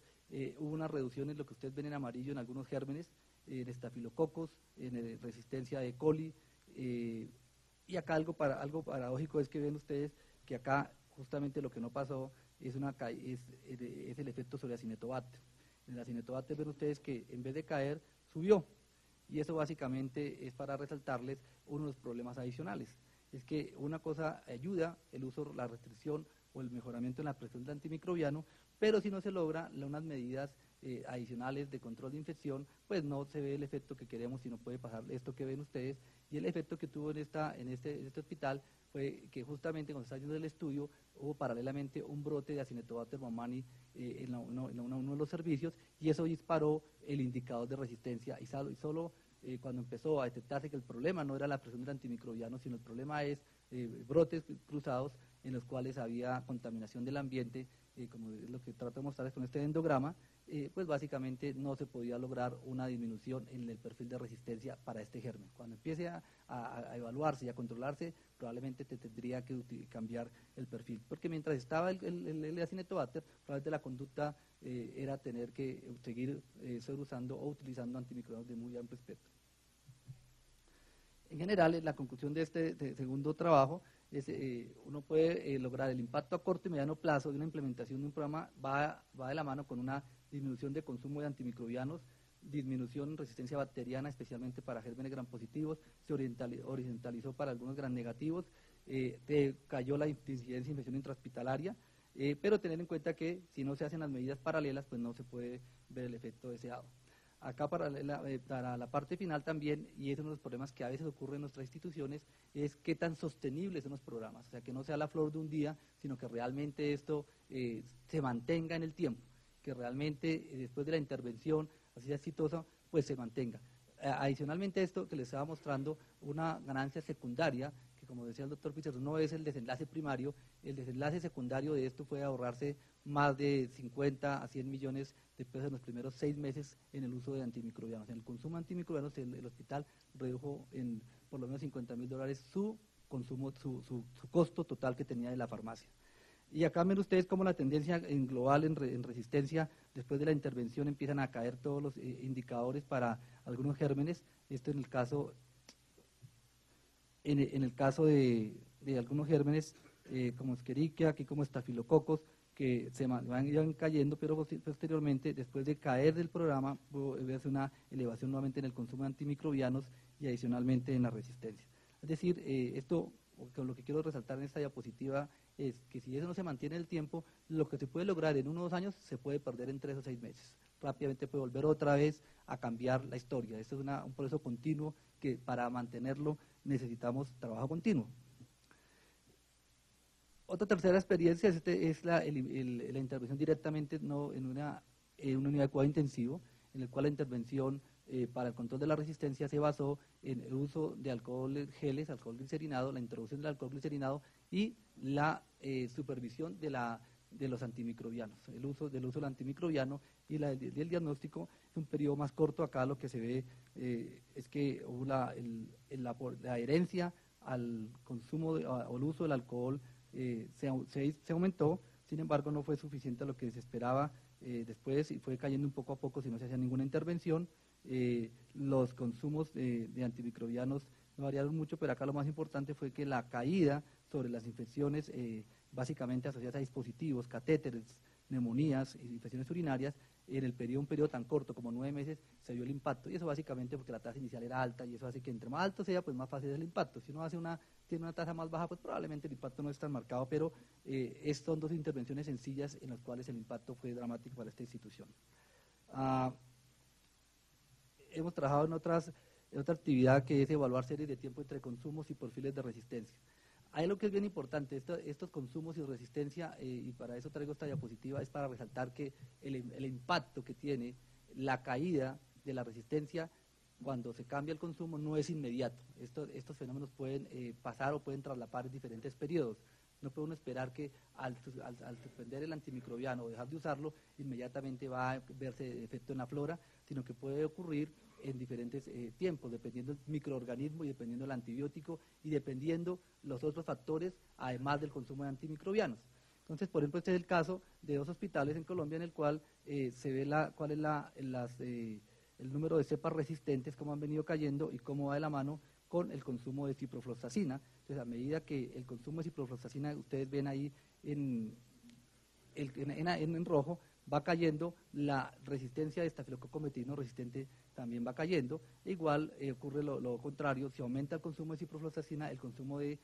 hubo una reducción en lo que ustedes ven en amarillo en algunos gérmenes, en estafilococos, en resistencia de E. coli, y acá algo paradójico es que ven ustedes que acá justamente lo que no pasó es el efecto sobre Acinetobacter. En el Acinetobacter ven ustedes que en vez de caer, subió, y eso básicamente es para resaltarles uno de los problemas adicionales. Es que una cosa ayuda, el uso, la restricción o el mejoramiento en la presión del antimicrobiano, pero si no se logra unas medidas adicionales de control de infección, pues no se ve el efecto que queremos, sino puede pasar esto que ven ustedes. Y el efecto que tuvo en este hospital fue que justamente cuando se está haciendo el estudio, hubo paralelamente un brote de Acinetobacter baumannii en uno de los servicios, y eso disparó el indicador de resistencia, y solo cuando empezó a detectarse que el problema no era la presión del antimicrobiano, sino el problema es brotes cruzados en los cuales había contaminación del ambiente, como es lo que trato de mostrarles con este endograma, pues básicamente no se podía lograr una disminución en el perfil de resistencia para este germen. Cuando empiece a evaluarse y a controlarse, probablemente te tendría que cambiar el perfil, porque mientras estaba el Acinetobacter, probablemente la conducta era tener que seguir usando o utilizando antimicrobianos de muy amplio espectro. En general, la conclusión de este segundo trabajo es uno puede lograr el impacto a corto y mediano plazo de una implementación de un programa, va de la mano con una disminución de consumo de antimicrobianos, disminución en resistencia bacteriana, especialmente para gérmenes gram positivos, se horizontalizó para algunos gram negativos, cayó la incidencia de infección intrahospitalaria, pero tener en cuenta que si no se hacen las medidas paralelas, pues no se puede ver el efecto deseado. Acá para la parte final también, y es uno de los problemas que a veces ocurre en nuestras instituciones, es qué tan sostenibles son los programas, o sea, que no sea la flor de un día, sino que realmente esto se mantenga en el tiempo, que realmente después de la intervención, así sea exitosa, pues se mantenga. Adicionalmente a esto que les estaba mostrando, una ganancia secundaria, que como decía el doctor Pizarro, no es el desenlace primario, el desenlace secundario de esto puede ahorrarse más de 50 a 100 millones de pesos en los primeros 6 meses en el uso de antimicrobianos. En el consumo de antimicrobianos, el hospital redujo en por lo menos $50,000 su consumo, su costo total que tenía de la farmacia. Y acá ven ustedes cómo la tendencia en global en resistencia, después de la intervención empiezan a caer todos los indicadores para algunos gérmenes. Esto en el caso, en el caso de algunos gérmenes como Escherichia, aquí como estafilococos, que se van cayendo, pero posteriormente, después de caer del programa, ves una elevación nuevamente en el consumo de antimicrobianos y adicionalmente en la resistencia. Es decir, esto, con lo que quiero resaltar en esta diapositiva, es que si eso no se mantiene en el tiempo, lo que se puede lograr en 1 o 2 años se puede perder en 3 o 6 meses. Rápidamente puede volver otra vez a cambiar la historia. Esto es un proceso continuo que para mantenerlo necesitamos trabajo continuo. Otra tercera experiencia es la intervención directamente en una unidad de cuidado intensivo, en el cual la intervención para el control de la resistencia se basó en el uso de alcohol geles, alcohol glicerinado, la introducción del alcohol glicerinado y la supervisión de los antimicrobianos. El uso del antimicrobiano y el diagnóstico es un periodo más corto. Acá lo que se ve es que hubo la adherencia al consumo o al uso del alcohol se aumentó, sin embargo no fue suficiente a lo que se esperaba después, y fue cayendo un poco a poco si no se hacía ninguna intervención. los consumos de antimicrobianos no variaron mucho, pero acá lo más importante fue que la caída sobre las infecciones básicamente asociadas a dispositivos, catéteres, neumonías, infecciones urinarias, en un periodo tan corto como 9 meses, se vio el impacto, y eso básicamente porque la tasa inicial era alta, y eso hace que entre más alto sea, pues más fácil es el impacto. Si uno tiene una tasa más baja, pues probablemente el impacto no es tan marcado, pero son dos intervenciones sencillas en las cuales el impacto fue dramático para esta institución. Hemos trabajado en otra actividad que es evaluar series de tiempo entre consumos y perfiles de resistencia. Hay algo que es bien importante, estos consumos y resistencia, y para eso traigo esta diapositiva, es para resaltar que el impacto que tiene la caída de la resistencia cuando se cambia el consumo no es inmediato. Estos fenómenos pueden pasar o pueden traslapar en diferentes periodos. No puede uno esperar que al suspender el antimicrobiano o dejar de usarlo, inmediatamente va a verse efecto en la flora, sino que puede ocurrir en diferentes tiempos, dependiendo del microorganismo y dependiendo del antibiótico y dependiendo los otros factores, además del consumo de antimicrobianos. Entonces, por ejemplo, este es el caso de 2 hospitales en Colombia en el cual se ve cuál es el número de cepas resistentes, cómo han venido cayendo y cómo va de la mano con el consumo de ciprofloxacina. Entonces, a medida que el consumo de ciprofloxacina, ustedes ven ahí en rojo, va cayendo, la resistencia de estafilococo metilino resistente también va cayendo. E igual ocurre lo contrario, si aumenta el consumo de ciprofloxacina, el consumo de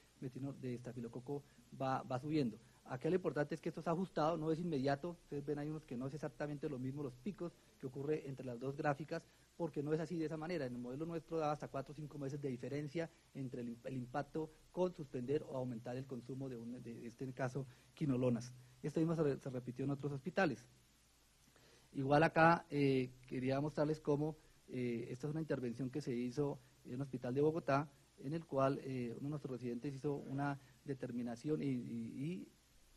estafilococo va subiendo. Aquí lo importante es que esto está ajustado, no es inmediato. Ustedes ven ahí unos que no es exactamente lo mismo, los picos que ocurre entre las dos gráficas, porque no es así de esa manera. En el modelo nuestro da hasta 4 o 5 meses de diferencia entre el impacto con suspender o aumentar el consumo de este caso, quinolonas. Esto mismo se repitió en otros hospitales. Igual acá quería mostrarles cómo esta es una intervención que se hizo en un hospital de Bogotá, en el cual uno de nuestros residentes hizo una determinación y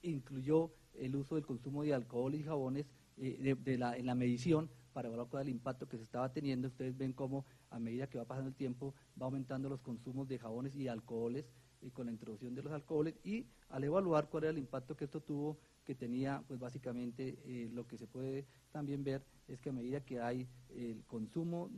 incluyó el uso del consumo de alcohol y jabones en la medición para evaluar cuál era el impacto que se estaba teniendo. Ustedes ven cómo a medida que va pasando el tiempo va aumentando los consumos de jabones y alcoholes con la introducción de los alcoholes, y al evaluar cuál era el impacto que esto tuvo, que tenía, pues básicamente lo que se puede también ver es que a medida que hay el consumo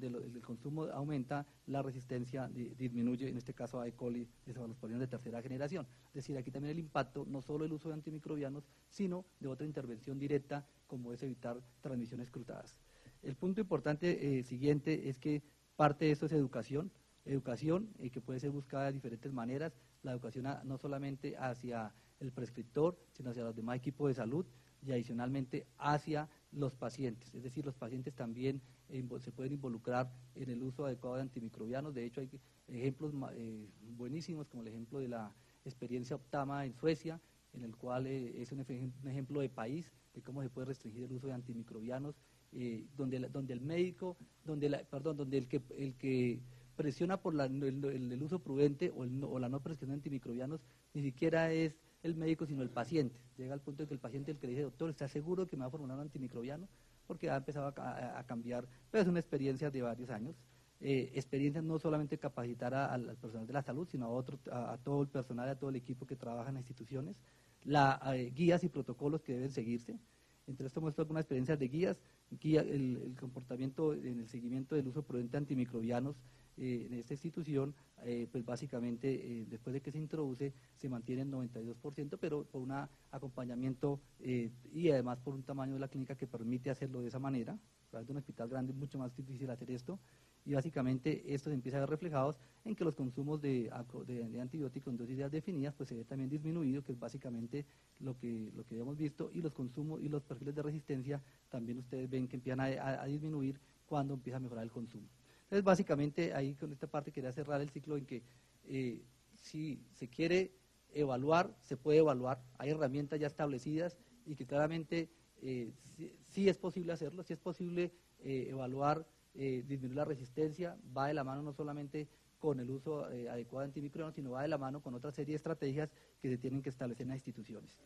aumenta, la resistencia disminuye, en este caso a E. coli, cefalosporinos de tercera generación. Es decir, aquí también el impacto, no solo el uso de antimicrobianos, sino de otra intervención directa, como es evitar transmisiones cruzadas. El punto importante siguiente es que parte de esto es educación que puede ser buscada de diferentes maneras, la educación no solamente hacia el prescriptor, sino hacia los demás equipos de salud y adicionalmente hacia los pacientes. Es decir, los pacientes también se pueden involucrar en el uso adecuado de antimicrobianos. De hecho, hay ejemplos buenísimos, como el ejemplo de la experiencia Optama en Suecia, en el cual es un ejemplo de país, de cómo se puede restringir el uso de antimicrobianos, donde el médico, donde el que presiona por el uso prudente o la no prescripción de antimicrobianos ni siquiera es el médico, sino el paciente. Llega al punto de que el paciente es el que le dice: doctor, ¿está seguro que me va a formular un antimicrobiano? Porque ha empezado a cambiar, pero es una experiencia de varios años. Experiencias no solamente capacitar al personal de la salud, sino a todo el personal, a todo el equipo que trabaja en las instituciones, guías y protocolos que deben seguirse. Entre esto muestro algunas experiencias de el comportamiento en el seguimiento del uso prudente de antimicrobianos en esta institución, pues básicamente después de que se introduce se mantiene el 92%, pero por un acompañamiento y además por un tamaño de la clínica que permite hacerlo de esa manera. A través de un hospital grande es mucho más difícil hacer esto, y básicamente esto se empieza a ver reflejados en que los consumos de antibióticos en dosis ya definidas pues se ve también disminuido, que es básicamente lo que habíamos visto, y los consumos y los perfiles de resistencia también ustedes ven que empiezan a disminuir cuando empieza a mejorar el consumo. Entonces, básicamente, ahí con esta parte quería cerrar el ciclo en que si se quiere evaluar, se puede evaluar, hay herramientas ya establecidas y que claramente sí es posible hacerlo, sí es posible evaluar, disminuir la resistencia, va de la mano no solamente con el uso adecuado de antimicrobianos, sino va de la mano con otra serie de estrategias que se tienen que establecer en las instituciones.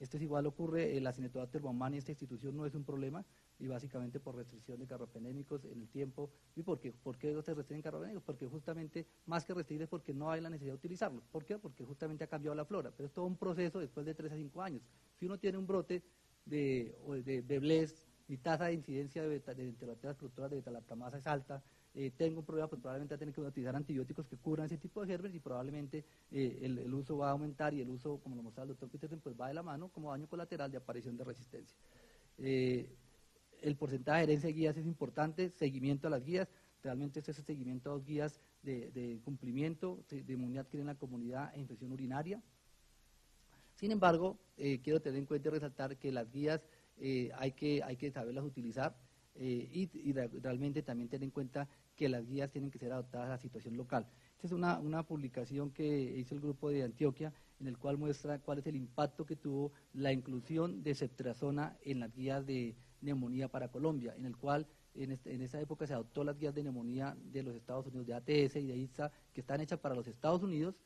Esto es igual ocurre, la Cinetobacter baumannii en esta institución no es un problema, y básicamente por restricción de carbapenémicos en el tiempo. ¿Y por qué no se restringen carbapenémicos? Porque justamente, más que restringir, es porque no hay la necesidad de utilizarlo. ¿Por qué? Porque justamente ha cambiado la flora, pero es todo un proceso después de 3 a 5 años. Si uno tiene un brote de blés mi tasa de incidencia de enterobacterias productoras de beta-lactamasa es alta, tengo un problema, pues probablemente tener que utilizar antibióticos que cubran ese tipo de gérmenes y probablemente el uso va a aumentar y el uso, como lo mostraba el doctor Petersen, pues va de la mano como daño colateral de aparición de resistencia. El porcentaje de herencia de guías es importante, seguimiento a las guías, realmente este es el seguimiento a 2 guías de cumplimiento de inmunidad que tiene la comunidad e infección urinaria. Sin embargo, quiero tener en cuenta y resaltar que las guías hay que saberlas utilizar y realmente también tener en cuenta que las guías tienen que ser adaptadas a la situación local. Esta es una publicación que hizo el grupo de Antioquia, en el cual muestra cuál es el impacto que tuvo la inclusión de ceftriaxona en las guías de neumonía para Colombia, en el cual en esa época se adoptó las guías de neumonía de los Estados Unidos, de ATS y de ITSA, que están hechas para los Estados Unidos,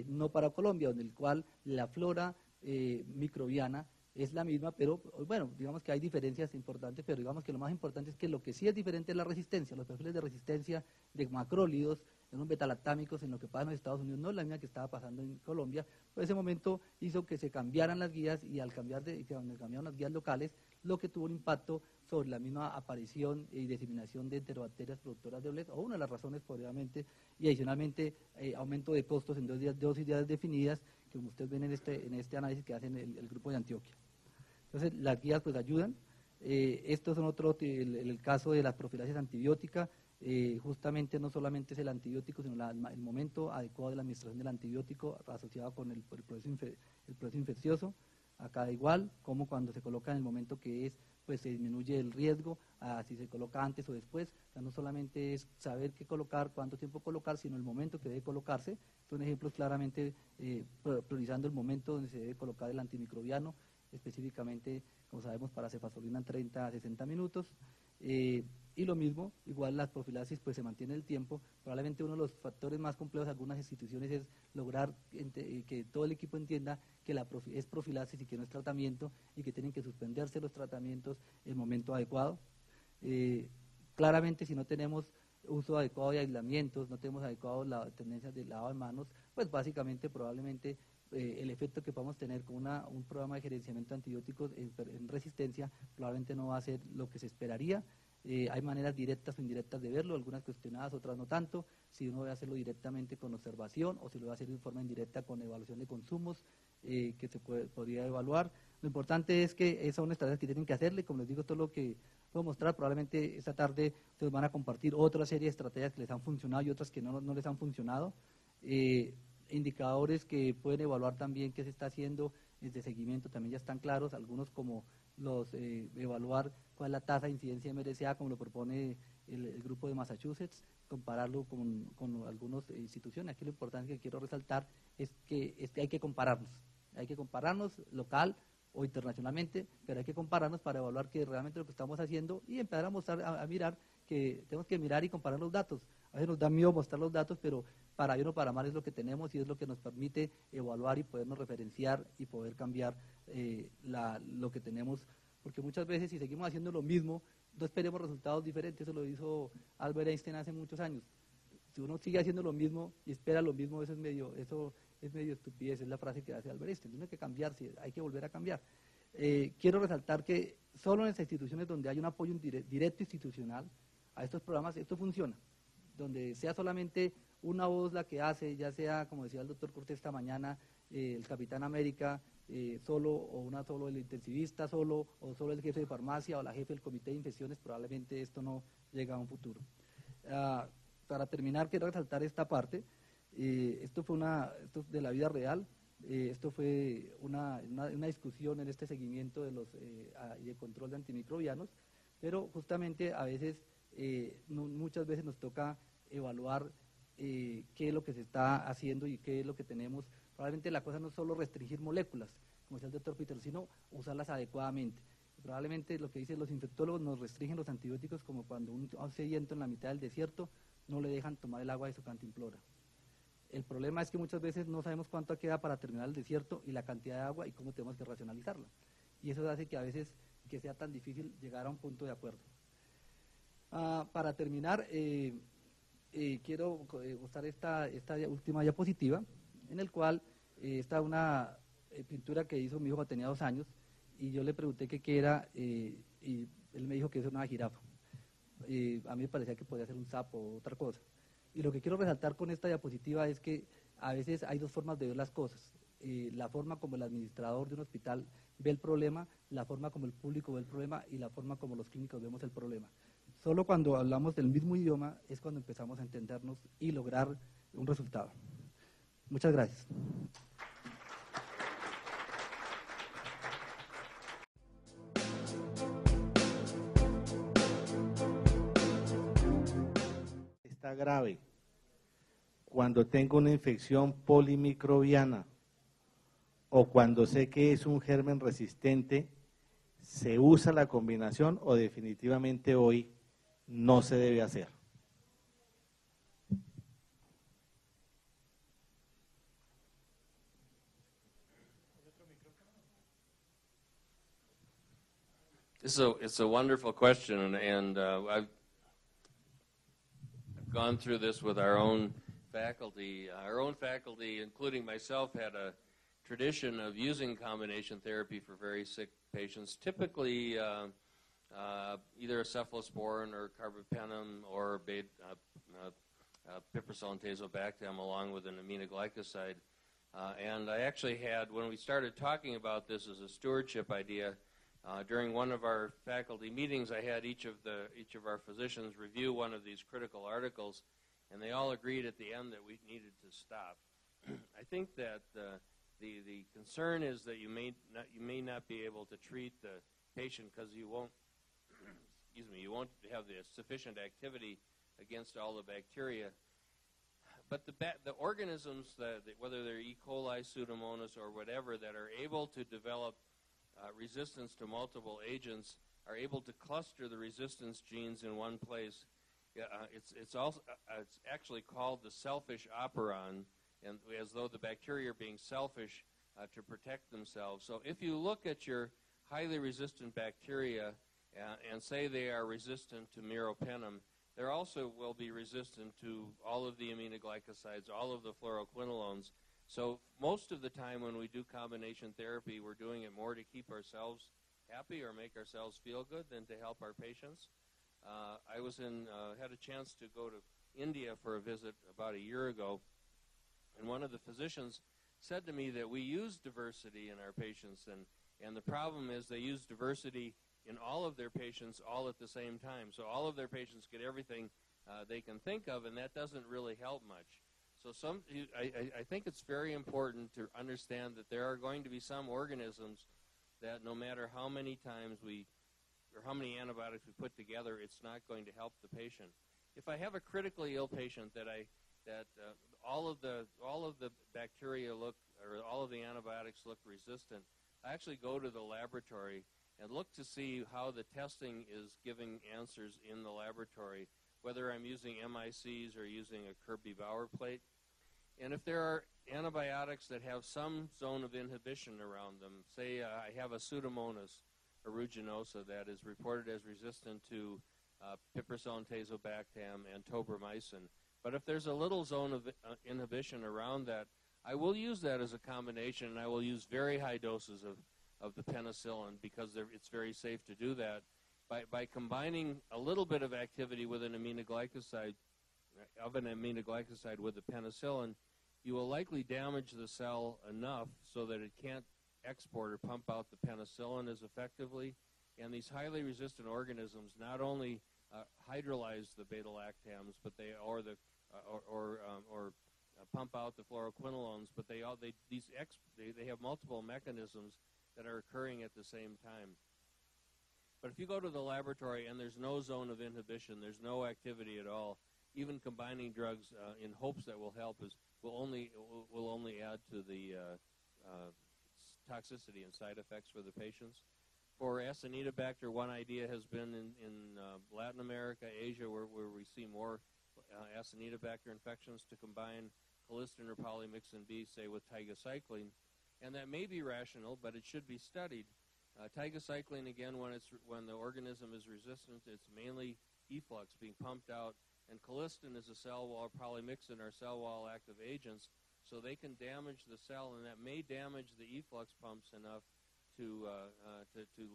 no para Colombia, en el cual la flora microbiana es la misma, pero bueno, digamos que hay diferencias importantes, pero digamos que lo más importante es que lo que sí es diferente es la resistencia, los perfiles de resistencia de macrólidos, en los betalactámicos, en lo que pasa en los Estados Unidos, no es la misma que estaba pasando en Colombia, pues ese momento hizo que se cambiaran las guías y al cambiar cuando cambiaron las guías locales, lo que tuvo un impacto sobre la misma aparición y diseminación de enterobacterias productoras de OLED, o una de las razones, obviamente, y adicionalmente aumento de costos en dosis ya definidas, que como ustedes ven en este análisis que hacen el grupo de Antioquia. Entonces, las guías pues ayudan. Estos son otros, el caso de la profilaxis antibiótica, justamente no solamente es el antibiótico, sino el momento adecuado de la administración del antibiótico asociado con el proceso infeccioso. Acá igual, como cuando se coloca en el momento que es, pues se disminuye el riesgo, si se coloca antes o después. O sea, no solamente es saber qué colocar, cuánto tiempo colocar, sino el momento que debe colocarse. Son ejemplos claramente priorizando el momento donde se debe colocar el antimicrobiano, específicamente, como sabemos, para cefazolina en 30 a 60 minutos. Y lo mismo, igual las profilaxis pues se mantiene el tiempo. Probablemente uno de los factores más complejos de algunas instituciones es lograr que todo el equipo entienda que es profilaxis y que no es tratamiento y que tienen que suspenderse los tratamientos en el momento adecuado. Claramente si no tenemos uso adecuado de aislamientos, no tenemos adecuado la tendencia de lavado de manos, pues básicamente probablemente el efecto que podamos tener con un programa de gerenciamiento de antibióticos en resistencia probablemente no va a ser lo que se esperaría. Hay maneras directas o indirectas de verlo, algunas cuestionadas, otras no tanto. Si uno debe hacerlo directamente con observación o si lo va a hacer de forma indirecta con evaluación de consumos que se podría evaluar. Lo importante es que esas son estrategias que tienen que hacerle. Como les digo, todo lo que puedo mostrar, probablemente esta tarde ustedes van a compartir otra serie de estrategias que les han funcionado y otras que no les han funcionado. Indicadores que pueden evaluar también qué se está haciendo de seguimiento también ya están claros, algunos como los evaluar cuál es la tasa de incidencia de MRSA, como lo propone el grupo de Massachusetts, compararlo con algunas instituciones. Aquí lo importante que quiero resaltar es que hay que compararnos local o internacionalmente, pero hay que compararnos para evaluar que realmente lo que estamos haciendo y empezar a mostrar, a mirar que tenemos que mirar y comparar los datos. A veces nos da miedo mostrar los datos, pero para bien o para mal es lo que tenemos y es lo que nos permite evaluar y podernos referenciar y poder cambiar lo que tenemos, porque muchas veces si seguimos haciendo lo mismo, no esperemos resultados diferentes. Eso lo hizo Albert Einstein hace muchos años. Si uno sigue haciendo lo mismo y espera lo mismo, eso es medio estupidez, es la frase que hace Albert Einstein. Tiene que cambiarse, hay que volver a cambiar. Quiero resaltar que solo en las instituciones donde hay un apoyo directo institucional a estos programas, esto funciona. Donde sea solamente una voz la que hace, ya sea, como decía el doctor Cortés esta mañana, el Capitán América solo, o solo el intensivista solo, o solo el jefe de farmacia, o la jefe del comité de infecciones, probablemente esto no llega a un futuro. Para terminar, quiero resaltar esta parte. Esto es de la vida real. Esto fue una discusión en este seguimiento y de control de antimicrobianos, pero justamente a veces, muchas veces nos toca evaluar qué es lo que se está haciendo y qué es lo que tenemos. Probablemente la cosa no es solo restringir moléculas, como decía el doctor Peter, sino usarlas adecuadamente. Probablemente lo que dicen los infectólogos, nos restringen los antibióticos como cuando un sediento en la mitad del desierto no le dejan tomar el agua de su cantimplora. El problema es que muchas veces no sabemos cuánto queda para terminar el desierto y la cantidad de agua y cómo tenemos que racionalizarla. Y eso hace que a veces que sea tan difícil llegar a un punto de acuerdo. Para terminar, quiero mostrar esta última diapositiva, en el cual está una pintura que hizo mi hijo cuando tenía 2 años, y yo le pregunté qué era, y Él me dijo que eso era una jirafa. A mí me parecía que podía ser un sapo o otra cosa. Y lo que quiero resaltar con esta diapositiva es que a veces hay dos formas de ver las cosas. La forma como el administrador de un hospital ve el problema, la forma como el público ve el problema y la forma como los clínicos vemos el problema. Solo cuando hablamos del mismo idioma es cuando empezamos a entendernos y lograr un resultado. Muchas gracias. Está grave. Cuando tengo una infección polimicrobiana o cuando sé que es un germen resistente, ¿se usa la combinación o definitivamente hoy no se debe hacer? It's a wonderful question, and I've gone through this with our own faculty. Our own faculty, including myself, had a tradition of using combination therapy for very sick patients, typically either a cephalosporin or carbapenem or piperacillin tazobactam along with an aminoglycoside. And I actually had, when we started talking about this as a stewardship idea, during one of our faculty meetings, I had each of our physicians review one of these critical articles, and they all agreed at the end that we needed to stop. I think that the concern is that you may not be able to treat the patient because you won't you won't have the sufficient activity against all the bacteria. But the organisms whether they're E. coli, Pseudomonas, or whatever, that are able to develop resistance to multiple agents are able to cluster the resistance genes in one place. It's actually called the selfish operon, and as though the bacteria are being selfish to protect themselves. So if you look at your highly resistant bacteria and say they are resistant to meropenem, they also will be resistant to all of the aminoglycosides, all of the fluoroquinolones. So most of the time when we do combination therapy, we're doing it more to keep ourselves happy or make ourselves feel good than to help our patients. I had a chance to go to India for a visit about a year ago, and one of the physicians said to me that we use diversity in our patients, and the problem is they use diversity in all of their patients all at the same time. So all of their patients get everything they can think of, and that doesn't really help much. So I think it's very important to understand that there are going to be some organisms that no matter how many times or how many antibiotics we put together, it's not going to help the patient. If I have a critically ill patient that all of the bacteria look, or all of the antibiotics look resistant, I actually go to the laboratory and look to see how the testing is giving answers in the laboratory, whether I'm using MICs or using a Kirby-Bauer plate. And if there are antibiotics that have some zone of inhibition around them, say I have a Pseudomonas aeruginosa that is reported as resistant to piperacillin tazobactam and tobramycin, but if there's a little zone of inhibition around that, I will use that as a combination, and I will use very high doses of the penicillin because it's very safe to do that. By combining a little bit of activity with an aminoglycoside, with the penicillin, you will likely damage the cell enough so that it can't export or pump out the penicillin as effectively. And these highly resistant organisms not only hydrolyze the beta-lactams, but they pump out the fluoroquinolones, but they have multiple mechanisms that are occurring at the same time. But if you go to the laboratory and there's no zone of inhibition, there's no activity at all, even combining drugs in hopes that will help will only add to the toxicity and side effects for the patients. For Acinetobacter, one idea has been in Latin America, Asia, where we see more Acinetobacter infections, to combine colistin or polymyxin B, say, with tigecycline. And that may be rational, but it should be studied. Tigecycline, again, when the organism is resistant, it's mainly efflux being pumped out, and colistin is a cell wall, polymyxin are cell wall active agents, so they can damage the cell, and that may damage the efflux pumps enough to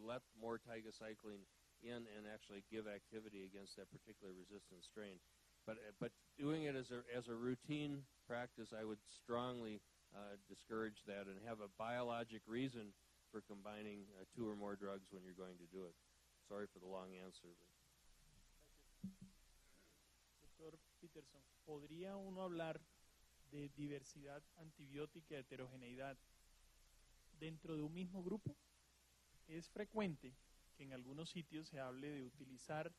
let more tigecycline in and actually give activity against that particular resistant strain. But doing it as a routine practice, I would strongly discourage that and have a biologic reason for combining 2 or more drugs when you're going to do it. Sorry for the long answer. Doctor Peterson, ¿podría uno hablar de diversidad antibiótica y heterogeneidad dentro de un mismo grupo? Es frecuente que en algunos sitios se hable de utilizar,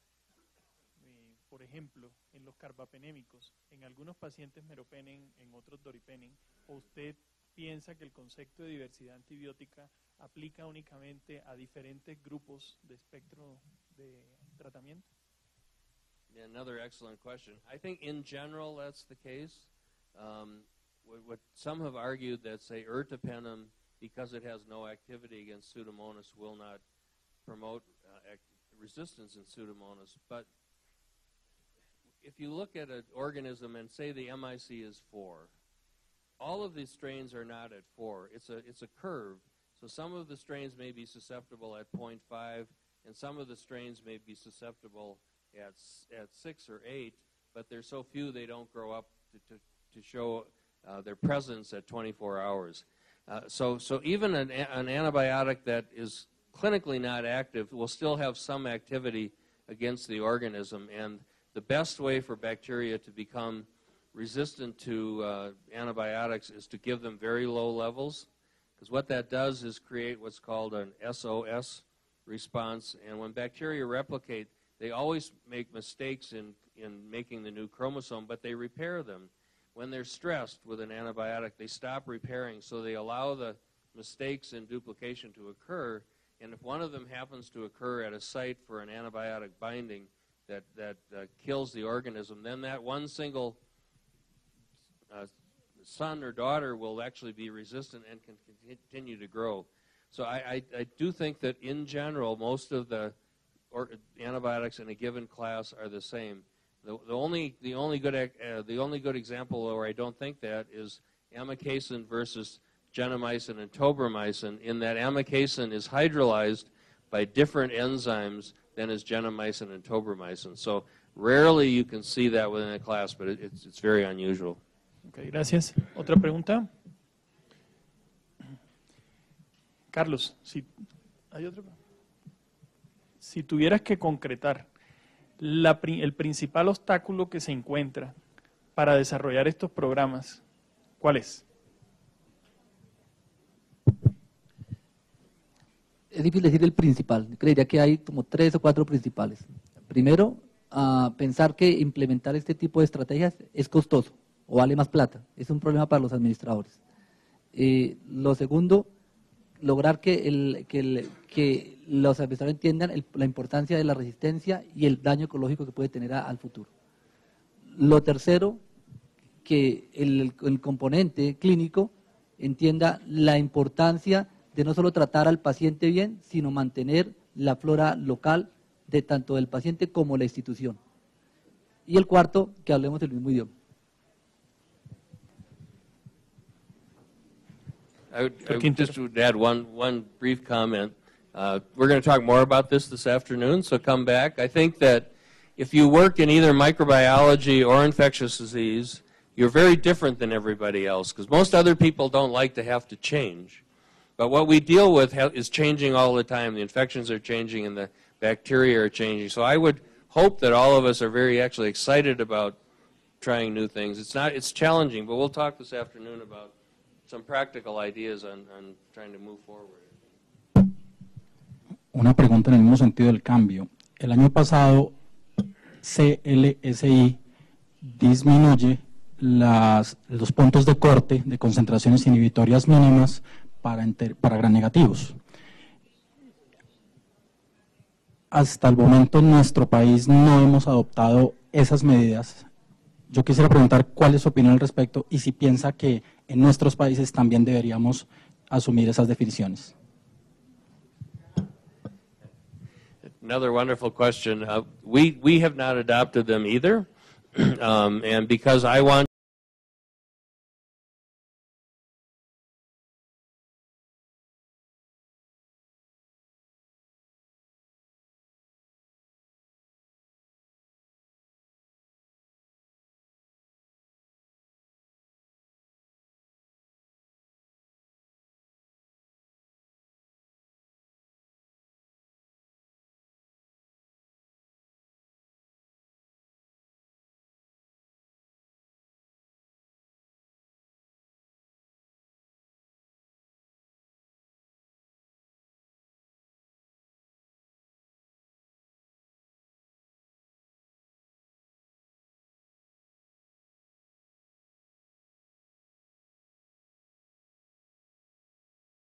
por ejemplo, en los carbapenémicos, en algunos pacientes meropenem, en otros doripenem, ¿o usted piensa que el concepto de diversidad antibiótica aplica únicamente a diferentes grupos de espectro de tratamiento? Yeah, another excellent question. I think in general that's the case. What some have argued that, say, ertapenem, because it has no activity against Pseudomonas, will not promote resistance in Pseudomonas. But if you look at an organism and say the MIC is 4, all of these strains are not at 4. It's a curve. So some of the strains may be susceptible at 0.5, and some of the strains may be susceptible at 6 or 8, but they're so few they don't grow up to show their presence at 24 hours. So even an antibiotic that is clinically not active will still have some activity against the organism, and the best way for bacteria to become resistant to antibiotics is to give them very low levels, because what that does is create what's called an SOS response, and when bacteria replicate, they always make mistakes in making the new chromosome, but they repair them. When they're stressed with an antibiotic, they stop repairing, so they allow the mistakes in duplication to occur, and if one of them happens to occur at a site for an antibiotic binding that kills the organism, then that one single son or daughter will actually be resistant and can continue to grow. So I do think that in general, most of the antibiotics in a given class are the same. The only good example where I don't think that is amikacin versus gentamicin and tobramycin, in that amikacin is hydrolyzed by different enzymes than is gentamicin and tobramycin. So rarely you can see that within a class, but it's very unusual. Okay, gracias. ¿Otra pregunta? Carlos, ¿hay otra? Si tuvieras que concretar el principal obstáculo que se encuentra para desarrollar estos programas, ¿cuál es? Es difícil decir el principal. Creería que hay como 3 o 4 principales. Primero, pensar que implementar este tipo de estrategias es costoso o vale más plata. Es un problema para los administradores. Lo segundo, lograr que los administradores entiendan la importancia de la resistencia y el daño ecológico que puede tener al futuro. Lo tercero, que el componente clínico entienda la importancia de no solo tratar al paciente bien, sino mantener la flora local de tanto del paciente como la institución. Y el cuarto, que hablemos el mismo idioma. I just would add one brief comment. We're going to talk more about this afternoon, so come back. I think that if you work in either microbiology or infectious disease, you're very different than everybody else, because most other people don't like to have to change. But what we deal with is changing all the time. The infections are changing and the bacteria are changing. So I would hope that all of us are very actually excited about trying new things. It's challenging, but we'll talk this afternoon about some practical ideas on trying to move forward. Una pregunta en el mismo sentido del cambio. El año pasado, CLSI disminuye los puntos de corte de concentraciones inhibitorias mínimas para gram negativos. Hasta el momento en nuestro país no hemos adoptado esas medidas. Yo quisiera preguntar cuál es su opinión al respecto y si piensa que en nuestros países también deberíamos asumir esas definiciones. Another wonderful question. We have not adopted them either, and because I want